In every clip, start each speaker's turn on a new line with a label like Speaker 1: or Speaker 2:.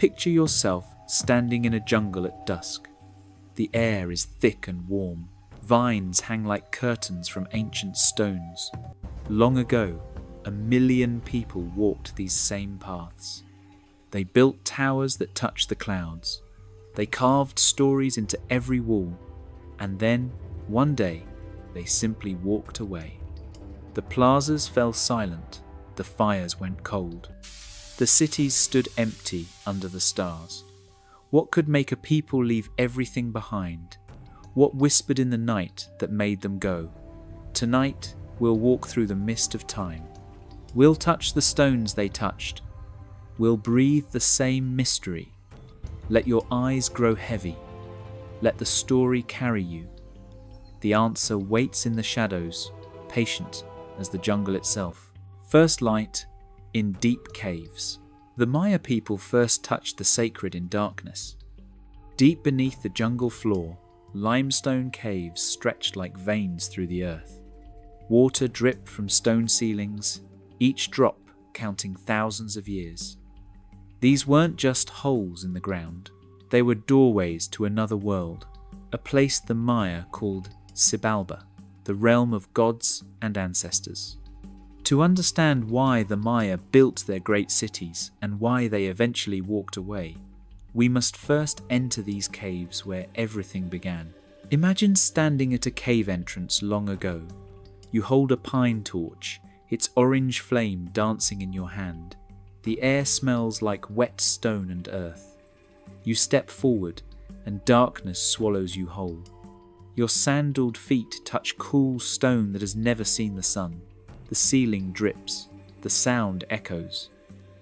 Speaker 1: Picture yourself standing in a jungle at dusk. The air is thick and warm. Vines hang like curtains from ancient stones. Long ago, 1 million people walked these same paths. They built towers that touched the clouds. They carved stories into every wall. And then, one day, they simply walked away. The plazas fell silent. The fires went cold. The cities stood empty under the stars. What could make a people leave everything behind? What whispered in the night that made them go? Tonight, we'll walk through the mist of time. We'll touch the stones they touched. We'll breathe the same mystery. Let your eyes grow heavy. Let the story carry you. The answer waits in the shadows, patient as the jungle itself. First light in deep caves. The Maya people first touched the sacred in darkness. Deep beneath the jungle floor, limestone caves stretched like veins through the earth. Water dripped from stone ceilings, each drop counting thousands of years. These weren't just holes in the ground. They were doorways to another world, a place the Maya called Xibalba, the realm of gods and ancestors. To understand why the Maya built their great cities and why they eventually walked away, we must first enter these caves where everything began. Imagine standing at a cave entrance long ago. You hold a pine torch, its orange flame dancing in your hand. The air smells like wet stone and earth. You step forward, and darkness swallows you whole. Your sandaled feet touch cool stone that has never seen the sun. The ceiling drips, the sound echoes.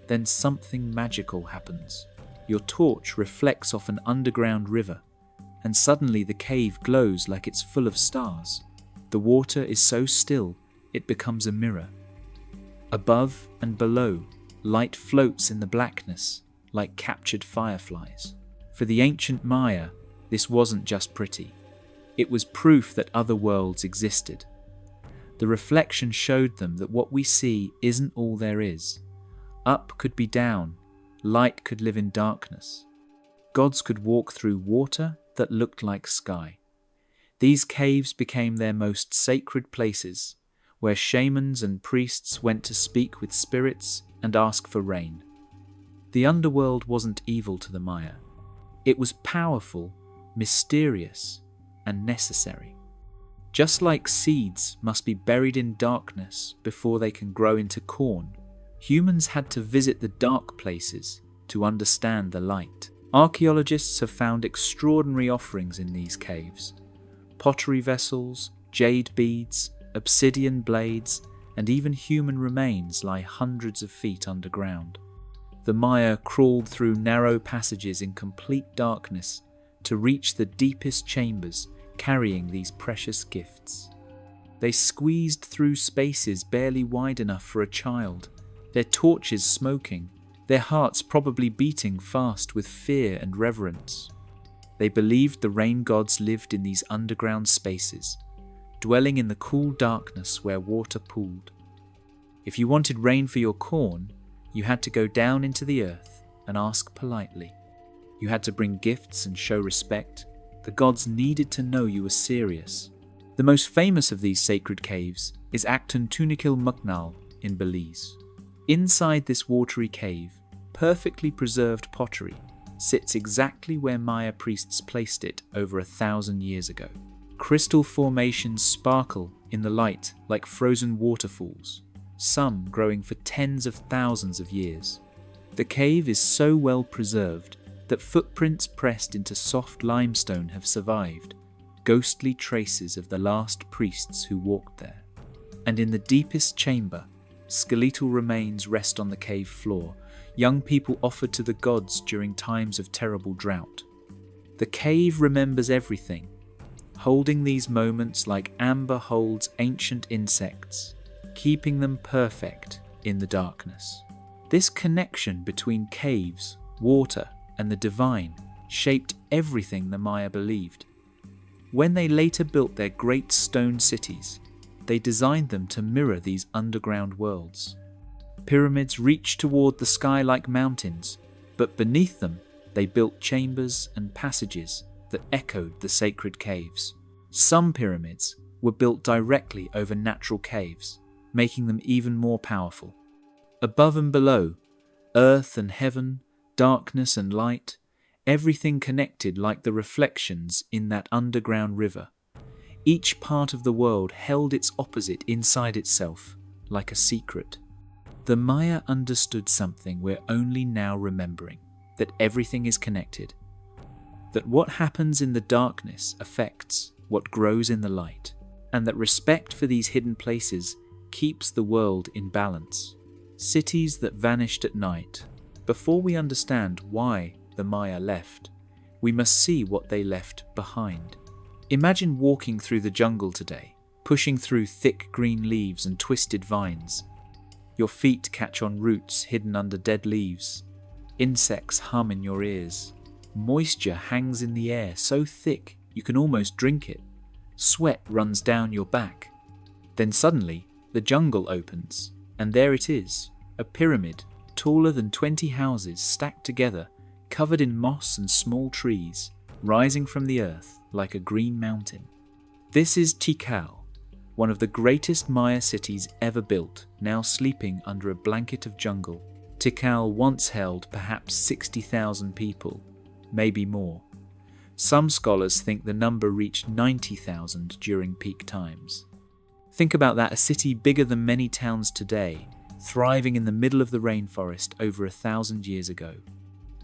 Speaker 1: Then something magical happens. Your torch reflects off an underground river, and suddenly the cave glows like it's full of stars. The water is so still, it becomes a mirror. Above and below, light floats in the blackness, like captured fireflies. For the ancient Maya, this wasn't just pretty. It was proof that other worlds existed. The reflection showed them that what we see isn't all there is. Up could be down, light could live in darkness. Gods could walk through water that looked like sky. These caves became their most sacred places, where shamans and priests went to speak with spirits and ask for rain. The underworld wasn't evil to the Maya. It was powerful, mysterious, and necessary. Just like seeds must be buried in darkness before they can grow into corn, humans had to visit the dark places to understand the light. Archaeologists have found extraordinary offerings in these caves. Pottery vessels, jade beads, obsidian blades, and even human remains lie hundreds of feet underground. The Maya crawled through narrow passages in complete darkness to reach the deepest chambers, carrying these precious gifts. They squeezed through spaces barely wide enough for a child, their torches smoking, their hearts probably beating fast with fear and reverence. They believed the rain gods lived in these underground spaces, dwelling in the cool darkness where water pooled. If you wanted rain for your corn, you had to go down into the earth and ask politely. You had to bring gifts and show respect. The gods needed to know you were serious. The most famous of these sacred caves is Acton Tunikil Muknal in Belize. Inside this watery cave, perfectly preserved pottery sits exactly where Maya priests placed it over 1,000 years ago. Crystal formations sparkle in the light like frozen waterfalls, some growing for tens of thousands of years. The cave is so well preserved that footprints pressed into soft limestone have survived, ghostly traces of the last priests who walked there. And in the deepest chamber, skeletal remains rest on the cave floor, young people offered to the gods during times of terrible drought. The cave remembers everything, holding these moments like amber holds ancient insects, keeping them perfect in the darkness. This connection between caves, water, and the divine shaped everything the Maya believed. When they later built their great stone cities, they designed them to mirror these underground worlds. Pyramids reached toward the sky like mountains, but beneath them they built chambers and passages that echoed the sacred caves. Some pyramids were built directly over natural caves, making them even more powerful. Above and below, earth and heaven, darkness and light, everything connected like the reflections in that underground river. Each part of the world held its opposite inside itself, like a secret. The Maya understood something we're only now remembering, that everything is connected. That what happens in the darkness affects what grows in the light, and that respect for these hidden places keeps the world in balance. Cities that vanished at night. Before we understand why the Maya left, we must see what they left behind. Imagine walking through the jungle today, pushing through thick green leaves and twisted vines. Your feet catch on roots hidden under dead leaves. Insects hum in your ears. Moisture hangs in the air so thick you can almost drink it. Sweat runs down your back. Then suddenly, the jungle opens, and there it is, a pyramid taller than 20 houses stacked together, covered in moss and small trees, rising from the earth like a green mountain. This is Tikal, one of the greatest Maya cities ever built, now sleeping under a blanket of jungle. Tikal once held perhaps 60,000 people, maybe more. Some scholars think the number reached 90,000 during peak times. Think about that, a city bigger than many towns today, thriving in the middle of the rainforest over 1,000 years ago.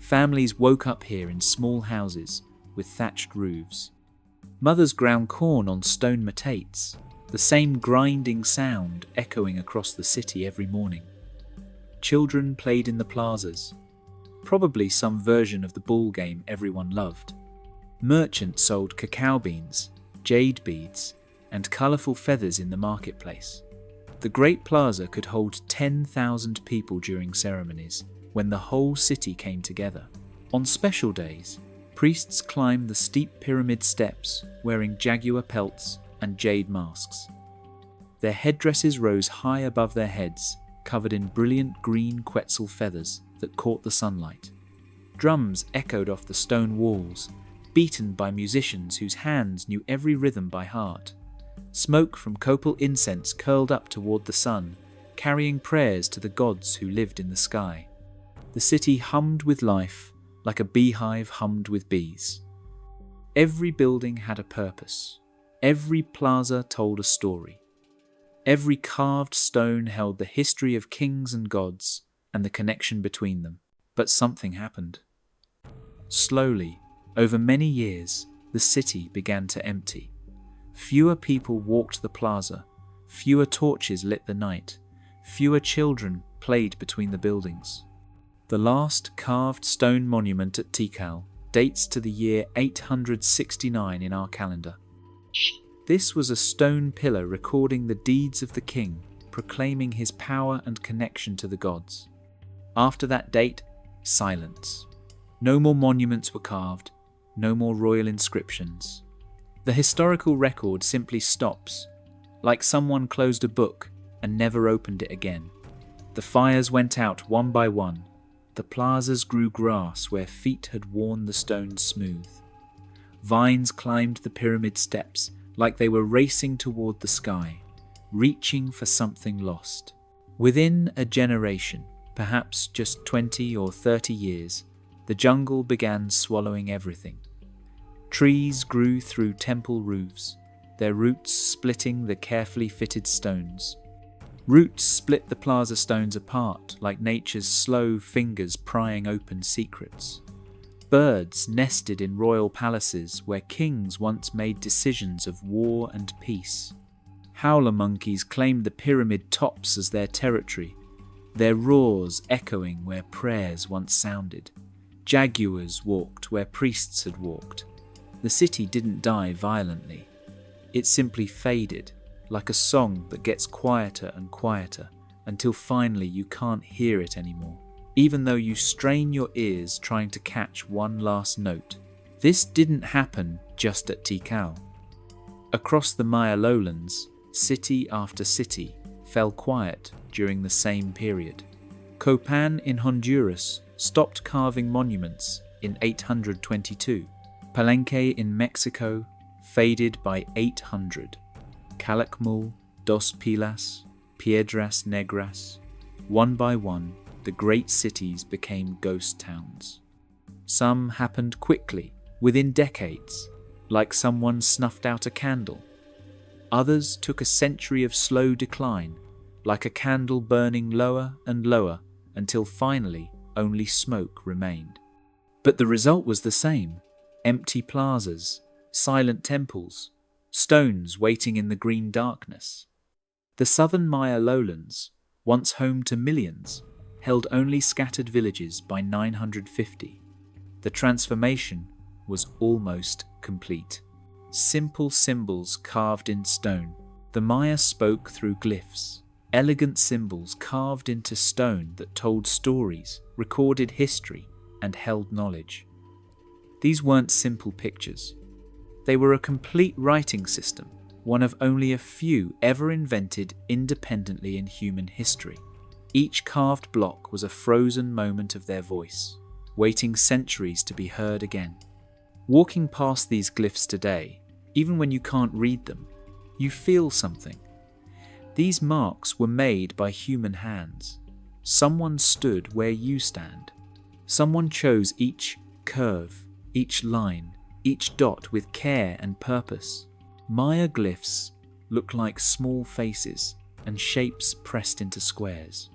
Speaker 1: Families woke up here in small houses with thatched roofs. Mothers ground corn on stone matates, the same grinding sound echoing across the city every morning. Children played in the plazas, probably some version of the ball game everyone loved. Merchants sold cacao beans, jade beads, and colourful feathers in the marketplace. The Great Plaza could hold 10,000 people during ceremonies, when the whole city came together. On special days, priests climbed the steep pyramid steps wearing jaguar pelts and jade masks. Their headdresses rose high above their heads, covered in brilliant green quetzal feathers that caught the sunlight. Drums echoed off the stone walls, beaten by musicians whose hands knew every rhythm by heart. Smoke from copal incense curled up toward the sun, carrying prayers to the gods who lived in the sky. The city hummed with life, like a beehive hummed with bees. Every building had a purpose. Every plaza told a story. Every carved stone held the history of kings and gods and the connection between them. But something happened. Slowly, over many years, the city began to empty. Fewer people walked the plaza, fewer torches lit the night, fewer children played between the buildings. The last carved stone monument at Tikal dates to the year 869 in our calendar. This was a stone pillar recording the deeds of the king, proclaiming his power and connection to the gods. After that date, silence. No more monuments were carved, no more royal inscriptions. The historical record simply stops, like someone closed a book and never opened it again. The fires went out one by one. The plazas grew grass where feet had worn the stones smooth. Vines climbed the pyramid steps like they were racing toward the sky, reaching for something lost. Within a generation, perhaps just 20 or 30 years, the jungle began swallowing everything. Trees grew through temple roofs, their roots splitting the carefully fitted stones. Roots split the plaza stones apart like nature's slow fingers prying open secrets. Birds nested in royal palaces where kings once made decisions of war and peace. Howler monkeys claimed the pyramid tops as their territory, their roars echoing where prayers once sounded. Jaguars walked where priests had walked. The city didn't die violently. It simply faded, like a song that gets quieter and quieter until finally you can't hear it anymore, even though you strain your ears trying to catch one last note. This didn't happen just at Tikal. Across the Maya lowlands, city after city fell quiet during the same period. Copan in Honduras stopped carving monuments in 822. Palenque in Mexico faded by 800. Calakmul, Dos Pilas, Piedras Negras. One by one, the great cities became ghost towns. Some happened quickly, within decades, like someone snuffed out a candle. Others took a century of slow decline, like a candle burning lower and lower until finally only smoke remained. But the result was the same: empty plazas, silent temples, stones waiting in the green darkness. The southern Maya lowlands, once home to millions, held only scattered villages by 950. The transformation was almost complete. Simple symbols carved in stone. The Maya spoke through glyphs, elegant symbols carved into stone that told stories, recorded history, and held knowledge. These weren't simple pictures. They were a complete writing system, one of only a few ever invented independently in human history. Each carved block was a frozen moment of their voice, waiting centuries to be heard again. Walking past these glyphs today, even when you can't read them, you feel something. These marks were made by human hands. Someone stood where you stand. Someone chose each curve, each line, each dot with care and purpose. Maya glyphs look like small faces and shapes pressed into squares.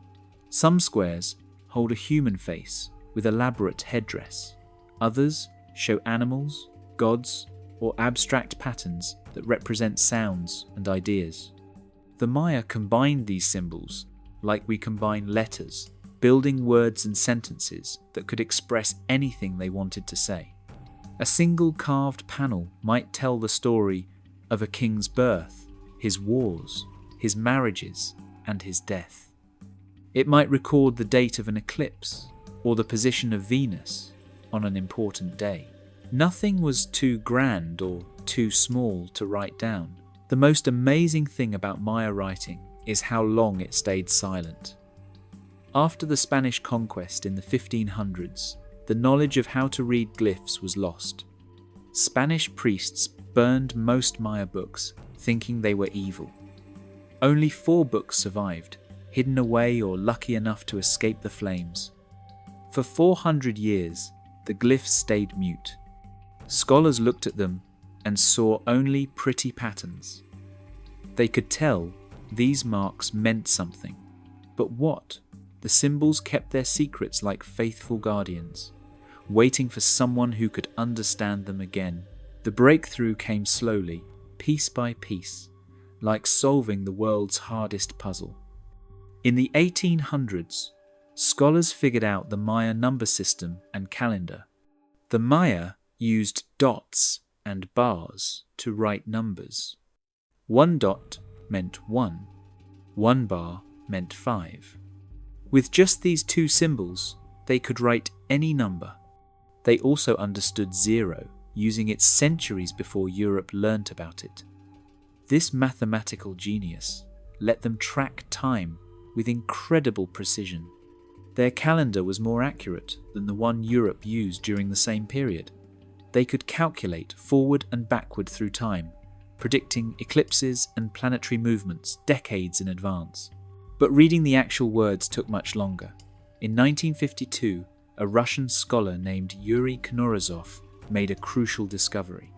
Speaker 1: Some squares hold a human face with elaborate headdress. Others show animals, gods, or abstract patterns that represent sounds and ideas. The Maya combined these symbols like we combine letters, building words and sentences that could express anything they wanted to say. A single carved panel might tell the story of a king's birth, his wars, his marriages, and his death. It might record the date of an eclipse or the position of Venus on an important day. Nothing was too grand or too small to write down. The most amazing thing about Maya writing is how long it stayed silent. After the Spanish conquest in the 1500s, the knowledge of how to read glyphs was lost. Spanish priests burned most Maya books, thinking they were evil. Only 4 books survived, hidden away or lucky enough to escape the flames. For 400 years, the glyphs stayed mute. Scholars looked at them and saw only pretty patterns. They could tell these marks meant something. But what? The symbols kept their secrets like faithful guardians, waiting for someone who could understand them again. The breakthrough came slowly, piece by piece, like solving the world's hardest puzzle. In the 1800s, scholars figured out the Maya number system and calendar. The Maya used dots and bars to write numbers. 1 dot meant 1, 1 bar meant 5. With just these 2 symbols, they could write any number. They also understood 0, using it centuries before Europe learnt about it. This mathematical genius let them track time with incredible precision. Their calendar was more accurate than the one Europe used during the same period. They could calculate forward and backward through time, predicting eclipses and planetary movements decades in advance. But reading the actual words took much longer. In 1952, a Russian scholar named Yuri Knorozov made a crucial discovery.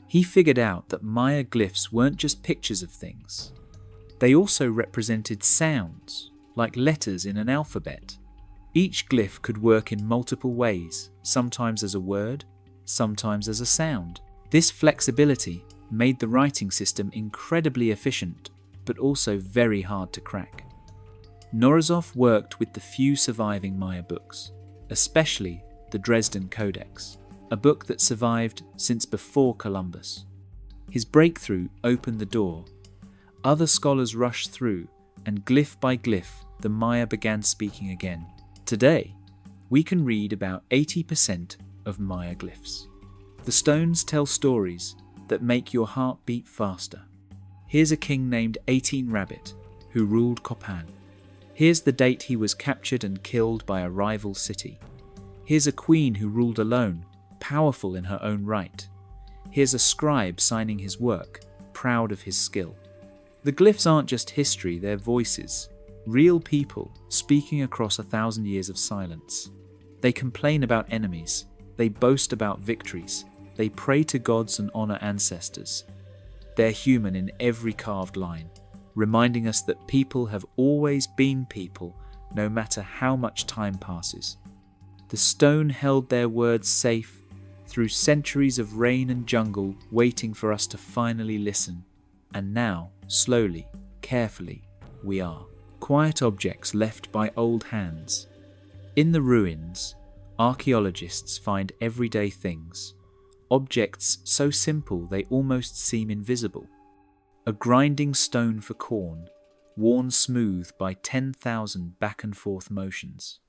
Speaker 1: He figured out that Maya glyphs weren't just pictures of things. They also represented sounds, like letters in an alphabet. Each glyph could work in multiple ways, sometimes as a word, sometimes as a sound. This flexibility made the writing system incredibly efficient, but also very hard to crack. Knorozov worked with the few surviving Maya books, especially the Dresden Codex, a book that survived since before Columbus. His breakthrough opened the door. Other scholars rushed through, and glyph by glyph, the Maya began speaking again. Today, we can read about 80% of Maya glyphs. The stones tell stories that make your heart beat faster. Here's a king named 18 Rabbit who ruled Copan. Here's the date he was captured and killed by a rival city. Here's a queen who ruled alone, powerful in her own right. Here's a scribe signing his work, proud of his skill. The glyphs aren't just history, they're voices. Real people speaking across 1,000 years of silence. They complain about enemies. They boast about victories. They pray to gods and honor ancestors. They're human in every carved line, reminding us that people have always been people, no matter how much time passes. The stone held their words safe through centuries of rain and jungle, waiting for us to finally listen. And now, slowly, carefully, we are. Quiet objects left by old hands. In the ruins, archaeologists find everyday things. Objects so simple they almost seem invisible. A grinding stone for corn, worn smooth by 10,000 back and forth motions.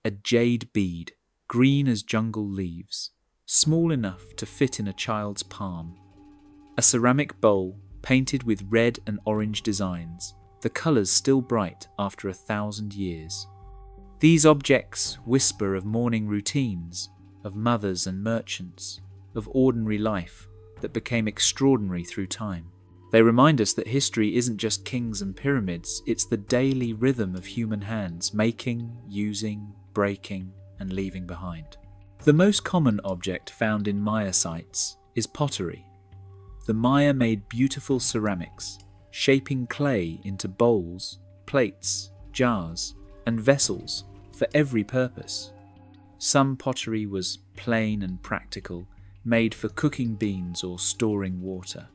Speaker 1: A jade bead, green as jungle leaves, small enough to fit in a child's palm. A ceramic bowl painted with red and orange designs, the colours still bright after 1,000 years. These objects whisper of morning routines, of mothers and merchants, of ordinary life that became extraordinary through time. They remind us that history isn't just kings and pyramids, it's the daily rhythm of human hands making, using, breaking, and leaving behind. The most common object found in Maya sites is pottery. The Maya made beautiful ceramics, shaping clay into bowls, plates, jars, and vessels for every purpose. Some pottery was plain and practical, made for cooking beans or storing water.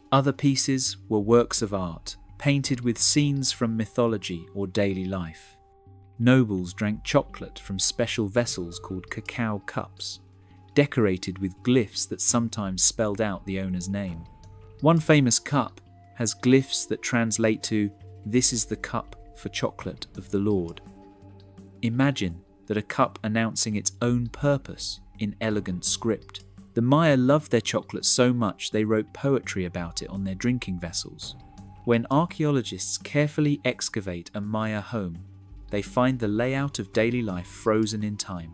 Speaker 1: Other pieces were works of art, painted with scenes from mythology or daily life. Nobles drank chocolate from special vessels called cacao cups, decorated with glyphs that sometimes spelled out the owner's name. One famous cup has glyphs that translate to, "This is the cup for chocolate of the Lord." Imagine that a cup announcing its own purpose in elegant script. The Maya loved their chocolate so much they wrote poetry about it on their drinking vessels. When archaeologists carefully excavate a Maya home, they find the layout of daily life frozen in time.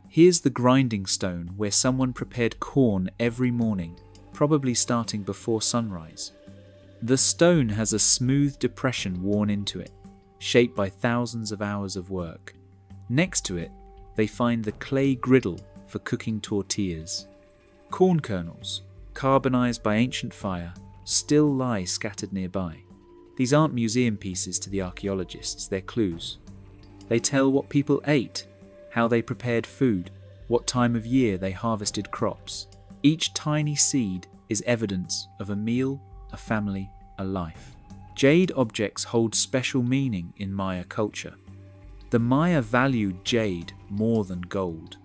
Speaker 1: Here's the grinding stone where someone prepared corn every morning, probably starting before sunrise. The stone has a smooth depression worn into it, shaped by thousands of hours of work. Next to it, they find the clay griddle for cooking tortillas. Corn kernels, carbonized by ancient fire, still lie scattered nearby. These aren't museum pieces to the archaeologists, they're clues. They tell what people ate, how they prepared food, what time of year they harvested crops. Each tiny seed is evidence of a meal, a family, a life. Jade objects hold special meaning in Maya culture. The Maya valued jade more than gold.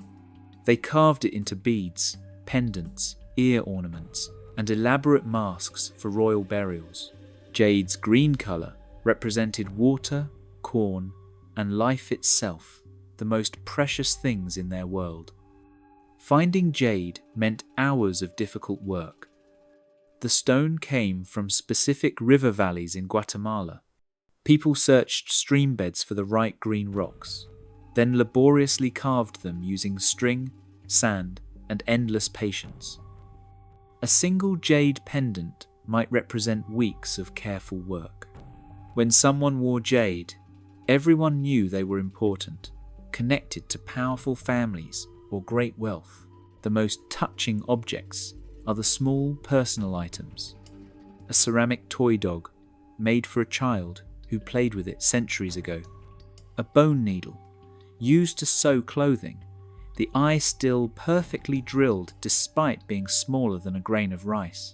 Speaker 1: They carved it into beads, pendants, ear ornaments, and elaborate masks for royal burials. Jade's green colour represented water, corn, and life itself, the most precious things in their world. Finding jade meant hours of difficult work. The stone came from specific river valleys in Guatemala. People searched stream beds for the right green rocks, then laboriously carved them using string, sand, and endless patience. A single jade pendant might represent weeks of careful work. When someone wore jade, everyone knew they were important, connected to powerful families or great wealth. The most touching objects are the small personal items. A ceramic toy dog made for a child who played with it centuries ago. A bone needle used to sew clothing, the eye still perfectly drilled despite being smaller than a grain of rice.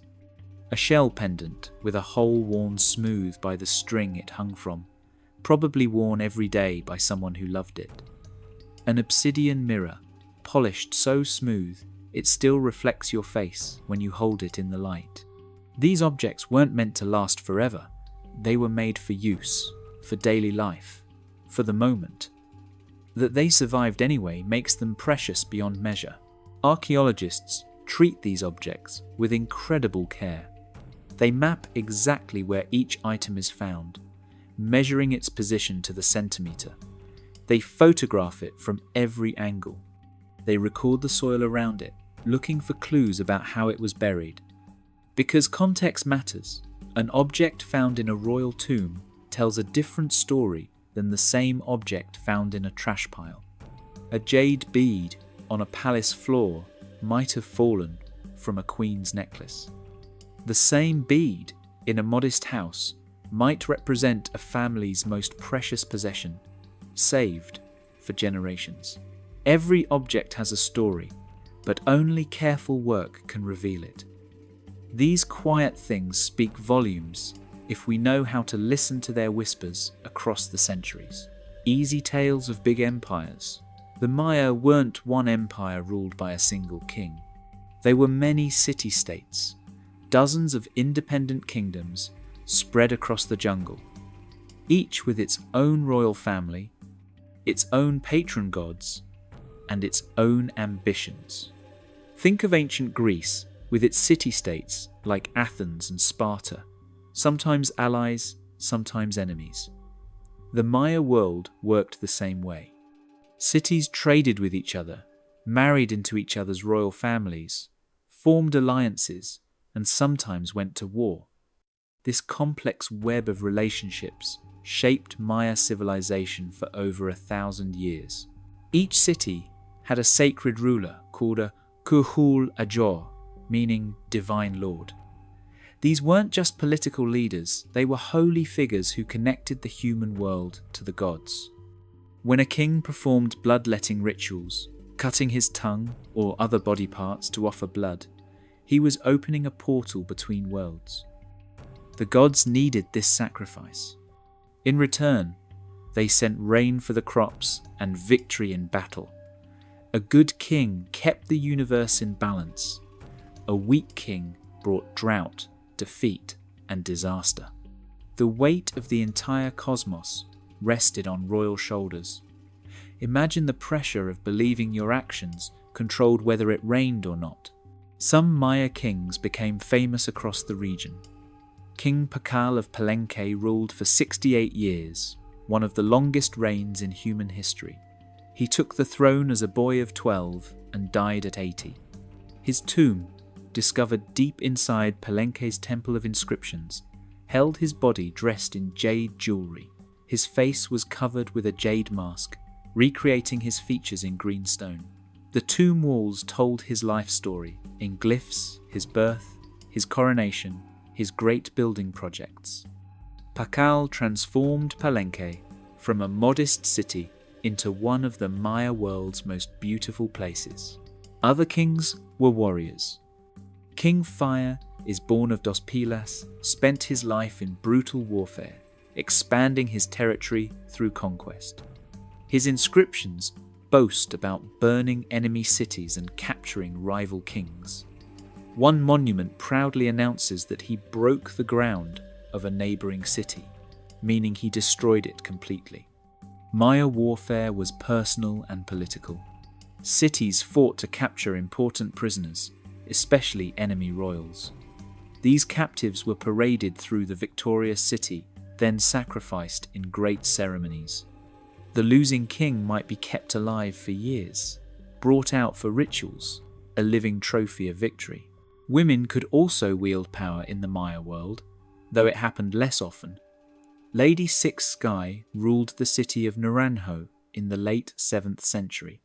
Speaker 1: A shell pendant with a hole worn smooth by the string it hung from, probably worn every day by someone who loved it. An obsidian mirror, polished so smooth it still reflects your face when you hold it in the light. These objects weren't meant to last forever. They were made for use, for daily life, for the moment. That they survived anyway makes them precious beyond measure. Archaeologists treat these objects with incredible care. They map exactly where each item is found, measuring its position to the centimetre. They photograph it from every angle. They record the soil around it, looking for clues about how it was buried. Because context matters, an object found in a royal tomb tells a different story than the same object found in a trash pile. A jade bead on a palace floor might have fallen from a queen's necklace. The same bead in a modest house might represent a family's most precious possession, saved for generations. Every object has a story, but only careful work can reveal it. These quiet things speak volumes if we know how to listen to their whispers across the centuries. Easy tales of big empires. The Maya weren't one empire ruled by a single king. They were many city-states, dozens of independent kingdoms spread across the jungle, each with its own royal family, its own patron gods, and its own ambitions. Think of ancient Greece with its city-states like Athens and Sparta, sometimes allies, sometimes enemies. The Maya world worked the same way. Cities traded with each other, married into each other's royal families, formed alliances, and sometimes went to war. This complex web of relationships shaped Maya civilization for over 1,000 years. Each city had a sacred ruler called a Kuhul Ajor, meaning divine lord. These weren't just political leaders, they were holy figures who connected the human world to the gods. When a king performed bloodletting rituals, cutting his tongue or other body parts to offer blood, he was opening a portal between worlds. The gods needed this sacrifice. In return, they sent rain for the crops and victory in battle. A good king kept the universe in balance. A weak king brought drought, defeat, and disaster. The weight of the entire cosmos rested on royal shoulders. Imagine the pressure of believing your actions controlled whether it rained or not. Some Maya kings became famous across the region. King Pakal of Palenque ruled for 68 years, one of the longest reigns in human history. He took the throne as a boy of 12 and died at 80. His tomb, discovered deep inside Palenque's temple of inscriptions, held his body dressed in jade jewelry. His face was covered with a jade mask, recreating his features in green stone. The tomb walls told his life story in glyphs, his birth, his coronation, his great building projects. Pakal transformed Palenque from a modest city into one of the Maya world's most beautiful places. Other kings were warriors. King Fire is born of Dos Pilas, spent his life in brutal warfare, expanding his territory through conquest. His inscriptions boast about burning enemy cities and capturing rival kings. One monument proudly announces that he broke the ground of a neighbouring city, meaning he destroyed it completely. Maya warfare was personal and political. Cities fought to capture important prisoners, especially enemy royals. These captives were paraded through the victorious city, then sacrificed in great ceremonies. The losing king might be kept alive for years, brought out for rituals, a living trophy of victory. Women could also wield power in the Maya world, though it happened less often. Lady Six Sky ruled the city of Naranjo in the late 7th century.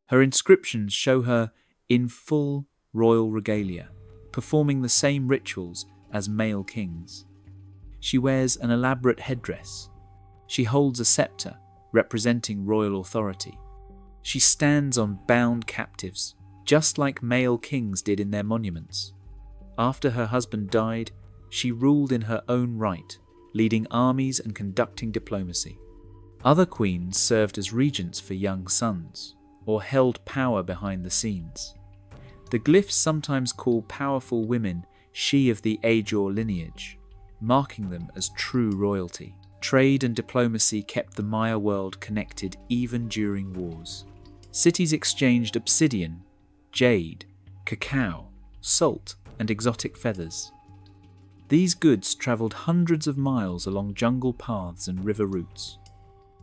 Speaker 1: Her inscriptions show her in full royal regalia, performing the same rituals as male kings. She wears an elaborate headdress. She holds a scepter, representing royal authority. She stands on bound captives, just like male kings did in their monuments. After her husband died, she ruled in her own right, leading armies and conducting diplomacy. Other queens served as regents for young sons, or held power behind the scenes. The glyphs sometimes call powerful women she of the Ajor lineage, marking them as true royalty. Trade and diplomacy kept the Maya world connected even during wars. Cities exchanged obsidian, jade, cacao, salt, and exotic feathers. These goods traveled hundreds of miles along jungle paths and river routes.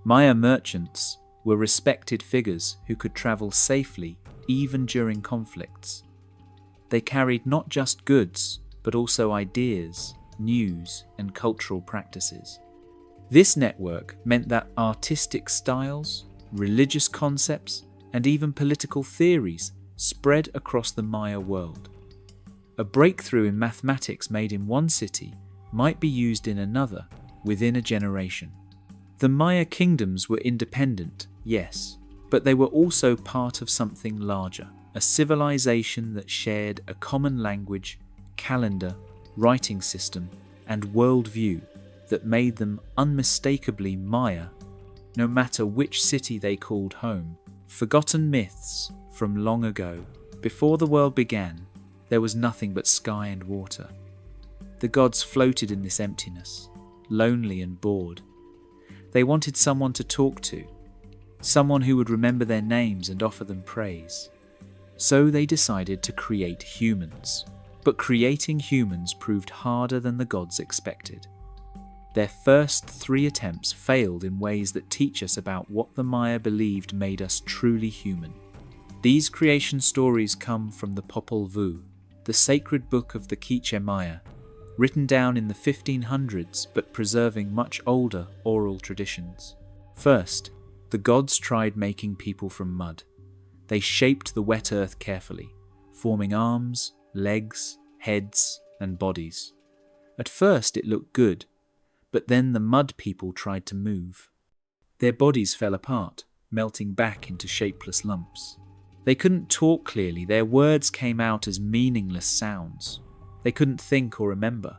Speaker 1: Maya merchants were respected figures who could travel safely even during conflicts. They carried not just goods, but also ideas, news, and cultural practices. This network meant that artistic styles, religious concepts, and even political theories spread across the Maya world. A breakthrough in mathematics made in one city might be used in another within a generation. The Maya kingdoms were independent, yes, but they were also part of something larger, a civilization that shared a common language, calendar, writing system, and worldview that made them unmistakably Maya, no matter which city they called home. Forgotten myths from long ago. Before the world began, there was nothing but sky and water. The gods floated in this emptiness, lonely and bored. They wanted someone to talk to, someone who would remember their names and offer them praise. So they decided to create humans. But creating humans proved harder than the gods expected. Their first 3 attempts failed in ways that teach us about what the Maya believed made us truly human. These creation stories come from the Popol Vuh, the sacred book of the Quiche Maya, written down in the 1500s but preserving much older oral traditions. First, the gods tried making people from mud. They shaped the wet earth carefully, forming arms, legs, heads, and bodies. At first it looked good, but then the mud people tried to move. Their bodies fell apart, melting back into shapeless lumps. They couldn't talk clearly, their words came out as meaningless sounds. They couldn't think or remember.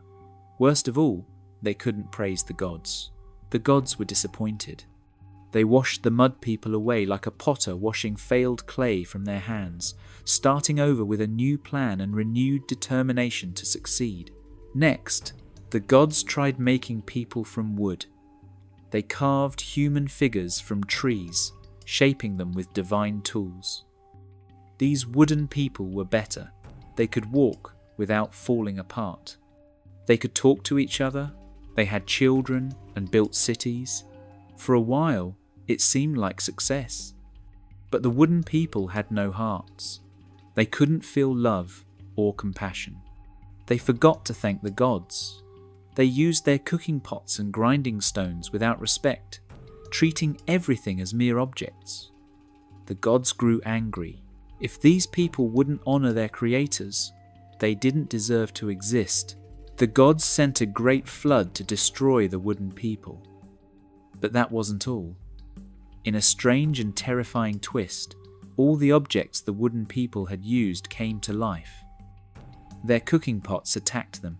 Speaker 1: Worst of all, they couldn't praise the gods. The gods were disappointed. They washed the mud people away like a potter washing failed clay from their hands, starting over with a new plan and renewed determination to succeed. Next, the gods tried making people from wood. They carved human figures from trees, shaping them with divine tools. These wooden people were better. They could walk without falling apart. They could talk to each other. They had children and built cities. For a while, it seemed like success. But the wooden people had no hearts. They couldn't feel love or compassion. They forgot to thank the gods. They used their cooking pots and grinding stones without respect, treating everything as mere objects. The gods grew angry. If these people wouldn't honor their creators, they didn't deserve to exist. The gods sent a great flood to destroy the wooden people. But that wasn't all. In a strange and terrifying twist, all the objects the wooden people had used came to life. Their cooking pots attacked them.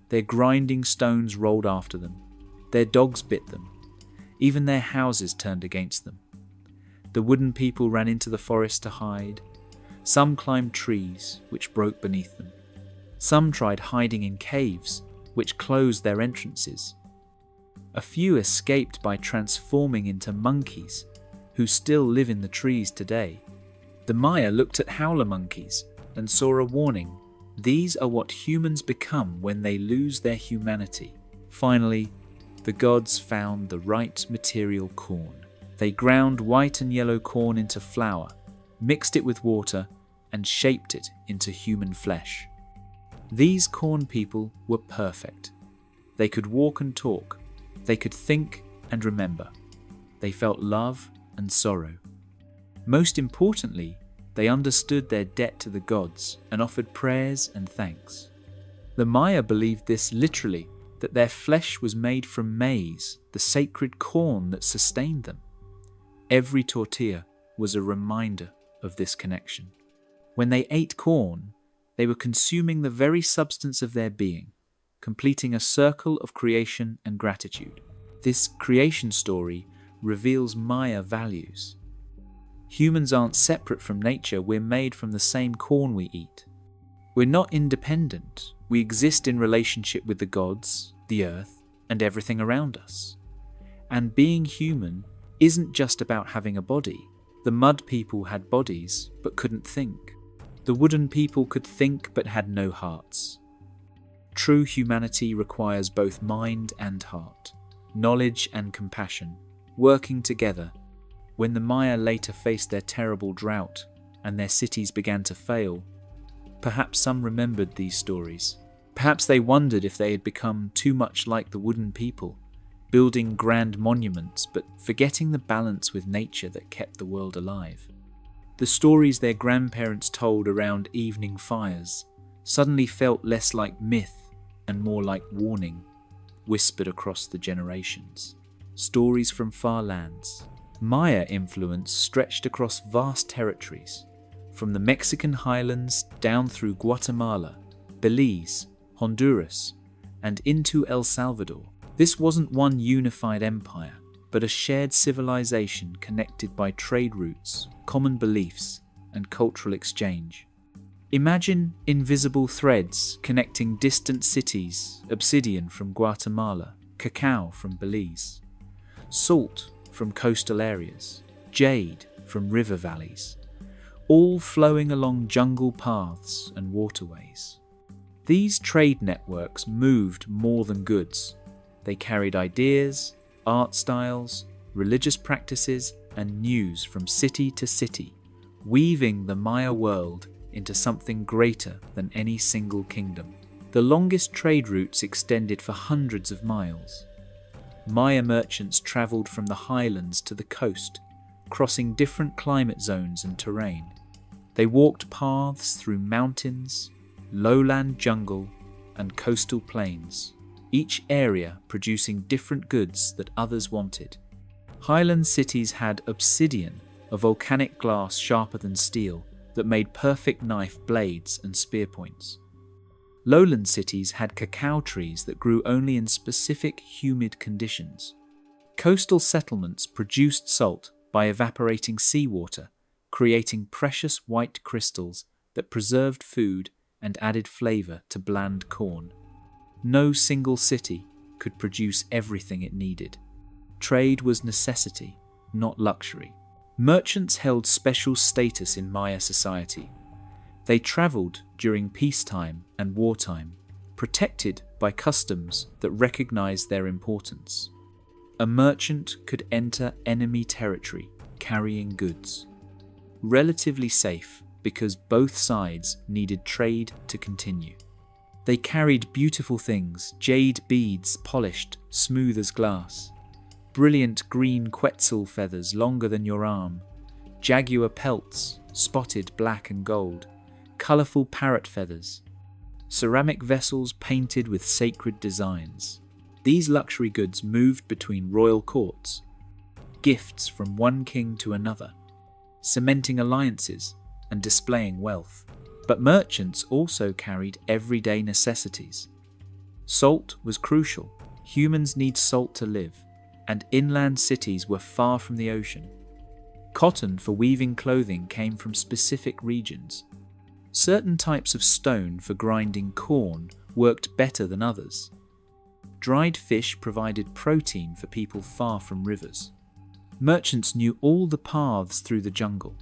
Speaker 1: Their grinding stones rolled after them. Their dogs bit them. Even their houses turned against them. The wooden people ran into the forest to hide. Some climbed trees, which broke beneath them. Some tried hiding in caves, which closed their entrances. A few escaped by transforming into monkeys, who still live in the trees today. The Maya looked at howler monkeys and saw a warning. These are what humans become when they lose their humanity. Finally, the gods found the right material corn. They ground white and yellow corn into flour, mixed it with water, and shaped it into human flesh. These corn people were perfect. They could walk and talk. They could think and remember. They felt love and sorrow. Most importantly, they understood their debt to the gods and offered prayers and thanks. The Maya believed this literally, that their flesh was made from maize, the sacred corn that sustained them. Every tortilla was a reminder of this connection. When they ate corn, they were consuming the very substance of their being, completing a circle of creation and gratitude. This creation story reveals Maya values. Humans aren't separate from nature, we're made from the same corn we eat. We're not independent, we exist in relationship with the gods, the earth, and everything around us. And being human isn't just about having a body. The mud people had bodies, but couldn't think. The wooden people could think but had no hearts. True humanity requires both mind and heart, knowledge and compassion, working together. When the Maya later faced their terrible drought and their cities began to fail, perhaps some remembered these stories. Perhaps they wondered if they had become too much like the wooden people, building grand monuments but forgetting the balance with nature that kept the world alive. The stories their grandparents told around evening fires suddenly felt less like myth and more like warning, whispered across the generations. Stories from far lands. Maya influence stretched across vast territories, from the Mexican highlands down through Guatemala, Belize, Honduras, and into El Salvador. This wasn't one unified empire, but a shared civilization connected by trade routes, common beliefs, and cultural exchange. Imagine invisible threads connecting distant cities: obsidian from Guatemala, cacao from Belize, salt from coastal areas, jade from river valleys, all flowing along jungle paths and waterways. These trade networks moved more than goods. They carried ideas, art styles, religious practices, and news from city to city, weaving the Maya world into something greater than any single kingdom. The longest trade routes extended for hundreds of miles. Maya merchants travelled from the highlands to the coast, crossing different climate zones and terrain. They walked paths through mountains, lowland jungle, and coastal plains, each area producing different goods that others wanted. Highland cities had obsidian, a volcanic glass sharper than steel, that made perfect knife blades and spear points. Lowland cities had cacao trees that grew only in specific humid conditions. Coastal settlements produced salt by evaporating seawater, creating precious white crystals that preserved food and added flavor to bland corn. No single city could produce everything it needed. Trade was necessity, not luxury. Merchants held special status in Maya society. They traveled during peacetime and wartime, protected by customs that recognized their importance. A merchant could enter enemy territory carrying goods. Relatively safe because both sides needed trade to continue. They carried beautiful things: jade beads polished, smooth as glass, brilliant green quetzal feathers longer than your arm, jaguar pelts, spotted black and gold, colourful parrot feathers, ceramic vessels painted with sacred designs. These luxury goods moved between royal courts, gifts from one king to another, cementing alliances and displaying wealth. But merchants also carried everyday necessities. Salt was crucial. Humans need salt to live, and inland cities were far from the ocean. Cotton for weaving clothing came from specific regions. Certain types of stone for grinding corn worked better than others. Dried fish provided protein for people far from rivers. Merchants knew all the paths through the jungle,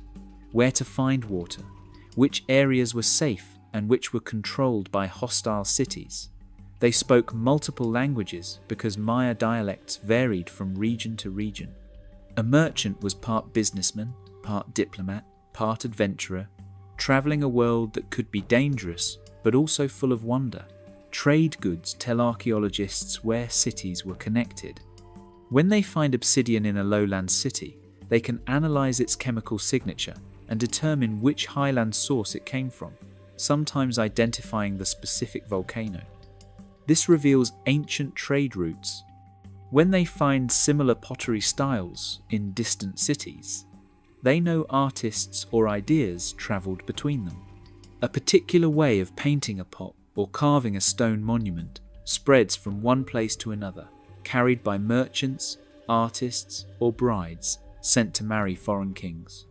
Speaker 1: where to find water, which areas were safe and which were controlled by hostile cities. They spoke multiple languages because Maya dialects varied from region to region. A merchant was part businessman, part diplomat, part adventurer, travelling a world that could be dangerous but also full of wonder. Trade goods tell archaeologists where cities were connected. When they find obsidian in a lowland city, they can analyse its chemical signature and determine which highland source it came from, sometimes identifying the specific volcano. This reveals ancient trade routes. When they find similar pottery styles in distant cities, they know artists or ideas travelled between them. A particular way of painting a pot or carving a stone monument spreads from one place to another, carried by merchants, artists, or brides sent to marry foreign kings.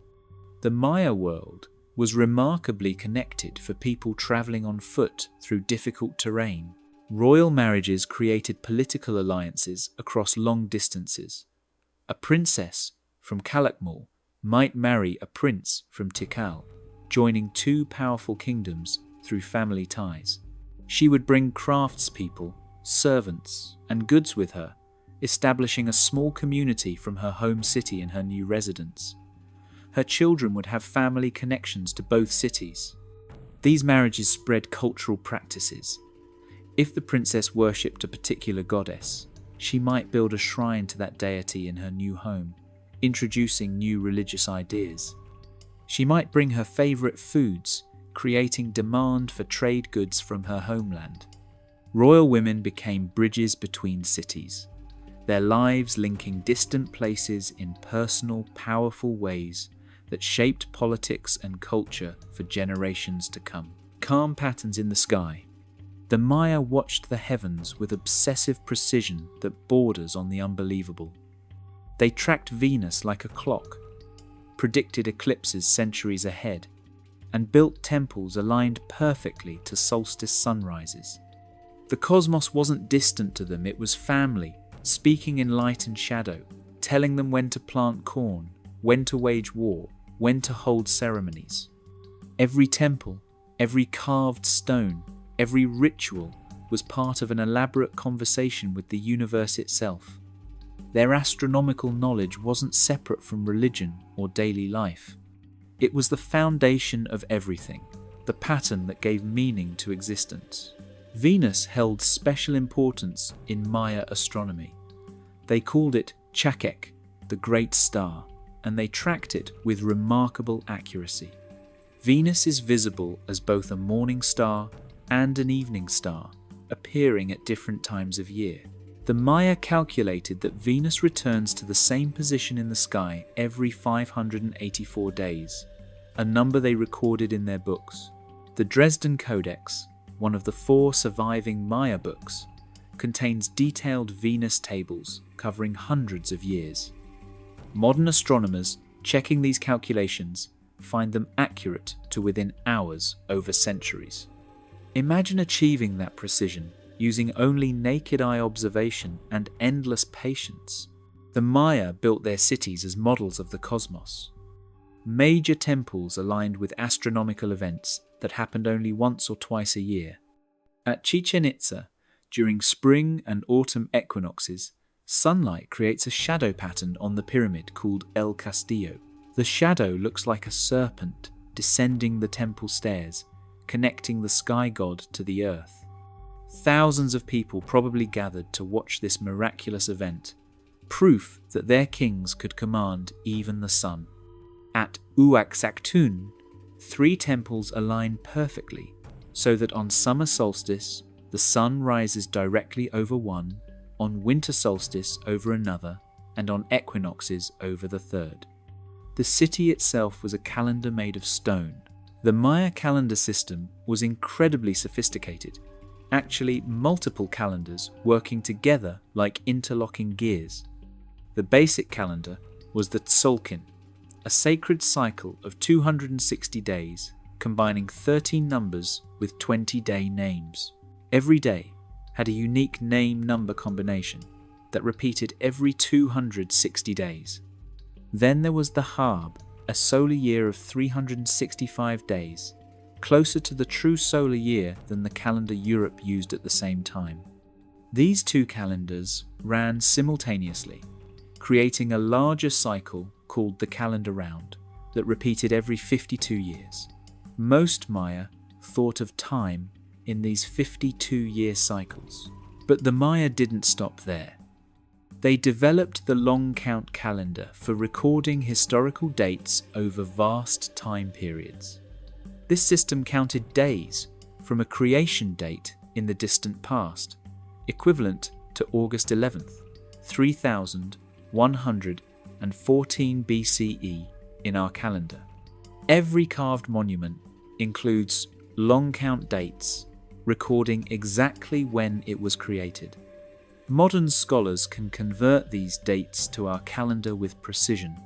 Speaker 1: The Maya world was remarkably connected for people travelling on foot through difficult terrain. Royal marriages created political alliances across long distances. A princess from Calakmul might marry a prince from Tikal, joining two powerful kingdoms through family ties. She would bring craftspeople, servants, and goods with her, establishing a small community from her home city in her new residence. Her children would have family connections to both cities. These marriages spread cultural practices. If the princess worshipped a particular goddess, she might build a shrine to that deity in her new home, introducing new religious ideas. She might bring her favorite foods, creating demand for trade goods from her homeland. Royal women became bridges between cities, their lives linking distant places in personal, powerful ways that shaped politics and culture for generations to come. Calm patterns in the sky. The Maya watched the heavens with obsessive precision that borders on the unbelievable. They tracked Venus like a clock, predicted eclipses centuries ahead, and built temples aligned perfectly to solstice sunrises. The cosmos wasn't distant to them, it was family, speaking in light and shadow, telling them when to plant corn, when to wage war, when to hold ceremonies. Every temple, every carved stone, every ritual was part of an elaborate conversation with the universe itself. Their astronomical knowledge wasn't separate from religion or daily life. It was the foundation of everything, the pattern that gave meaning to existence. Venus held special importance in Maya astronomy. They called it Chakek, the great star, and they tracked it with remarkable accuracy. Venus is visible as both a morning star and an evening star, appearing at different times of year. The Maya calculated that Venus returns to the same position in the sky every 584 days, a number they recorded in their books. The Dresden Codex, one of the 4 surviving Maya books, contains detailed Venus tables covering hundreds of years. Modern astronomers checking these calculations find them accurate to within hours over centuries. Imagine achieving that precision using only naked eye observation and endless patience. The Maya built their cities as models of the cosmos. Major temples aligned with astronomical events that happened only once or twice a year. At Chichen Itza, during spring and autumn equinoxes, sunlight creates a shadow pattern on the pyramid called El Castillo. The shadow looks like a serpent descending the temple stairs, connecting the sky god to the earth. Thousands of people probably gathered to watch this miraculous event, proof that their kings could command even the sun. At Uaxactun, 3 temples align perfectly, so that on summer solstice, the sun rises directly over one, on winter solstice over another, and on equinoxes over the third. The city itself was a calendar made of stone. The Maya calendar system was incredibly sophisticated, actually multiple calendars working together like interlocking gears. The basic calendar was the Tzolkin, a sacred cycle of 260 days, combining 13 numbers with 20-day names. Every day had a unique name-number combination that repeated every 260 days. Then there was the Harb, a solar year of 365 days, closer to the true solar year than the calendar Europe used at the same time. These 2 calendars ran simultaneously, creating a larger cycle called the calendar round that repeated every 52 years. Most Maya thought of time in these 52-year cycles, but the Maya didn't stop there. They developed the long count calendar for recording historical dates over vast time periods. This system counted days from a creation date in the distant past, equivalent to August 11th, 3114 BCE in our calendar. Every carved monument includes long count dates, recording exactly when it was created. Modern scholars can convert these dates to our calendar with precision,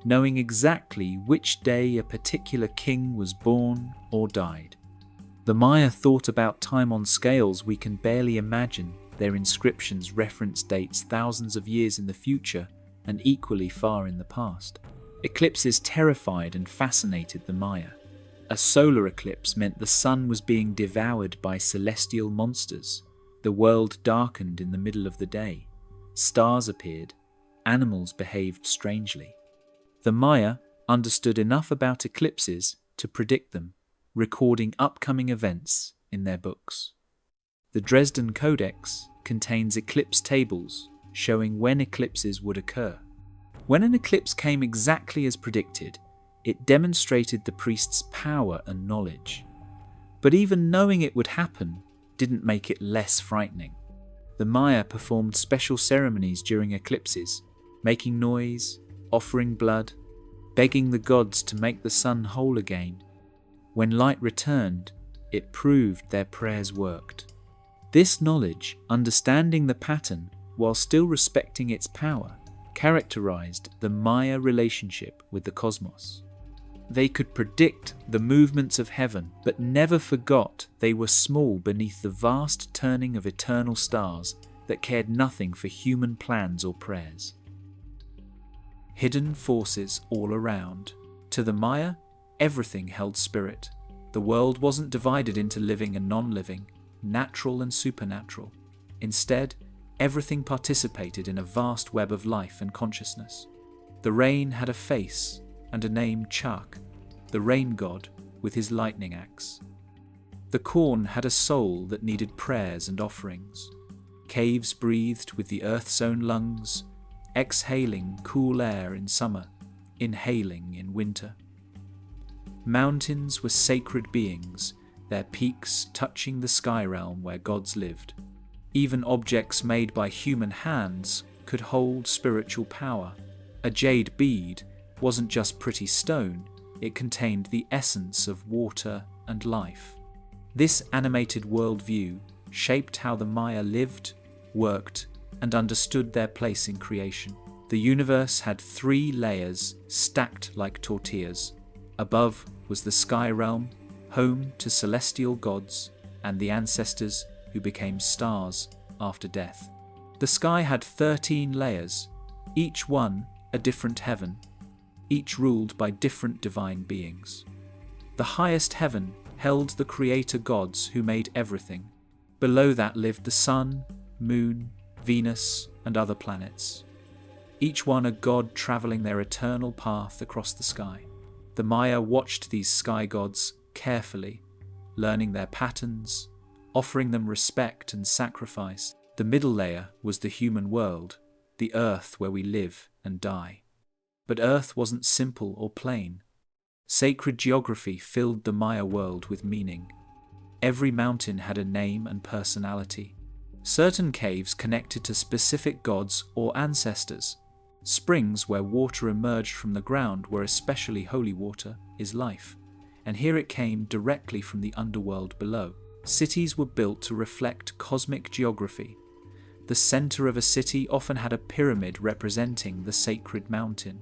Speaker 1: knowing exactly which day a particular king was born or died. The Maya thought about time on scales we can barely imagine. Their inscriptions reference dates thousands of years in the future and equally far in the past. Eclipses terrified and fascinated the Maya. A solar eclipse meant the sun was being devoured by celestial monsters. The world darkened in the middle of the day. Stars appeared. Animals behaved strangely. The Maya understood enough about eclipses to predict them, recording upcoming events in their books. The Dresden Codex contains eclipse tables showing when eclipses would occur. When an eclipse came exactly as predicted, it demonstrated the priest's power and knowledge. But even knowing it would happen didn't make it less frightening. The Maya performed special ceremonies during eclipses, making noise, offering blood, begging the gods to make the sun whole again. When light returned, it proved their prayers worked. This knowledge, understanding the pattern while still respecting its power, characterized the Maya relationship with the cosmos. They could predict the movements of heaven, but never forgot they were small beneath the vast turning of eternal stars that cared nothing for human plans or prayers. Hidden forces all around. To the Maya, everything held spirit. The world wasn't divided into living and non-living, natural and supernatural. Instead, everything participated in a vast web of life and consciousness. The rain had a face and a name, Chak, the rain god with his lightning axe. The corn had a soul that needed prayers and offerings. Caves breathed with the earth's own lungs, exhaling cool air in summer, inhaling in winter. Mountains were sacred beings, their peaks touching the sky realm where gods lived. Even objects made by human hands could hold spiritual power. A jade bead wasn't just pretty stone, it contained the essence of water and life. This animated worldview shaped how the Maya lived, worked, and understood their place in creation. The universe had 3 layers stacked like tortillas. Above was the sky realm, home to celestial gods and the ancestors who became stars after death. The sky had 13 layers, each one a different heaven, each ruled by different divine beings. The highest heaven held the creator gods who made everything. Below that lived the sun, moon, Venus, and other planets, each one a god traveling their eternal path across the sky. The Maya watched these sky gods carefully, learning their patterns, offering them respect and sacrifice. The middle layer was the human world, the earth where we live and die. But earth wasn't simple or plain. Sacred geography filled the Maya world with meaning. Every mountain had a name and personality. Certain caves connected to specific gods or ancestors. Springs where water emerged from the ground were especially holy water, is life, and here it came directly from the underworld below. Cities were built to reflect cosmic geography. The center of a city often had a pyramid representing the sacred mountain.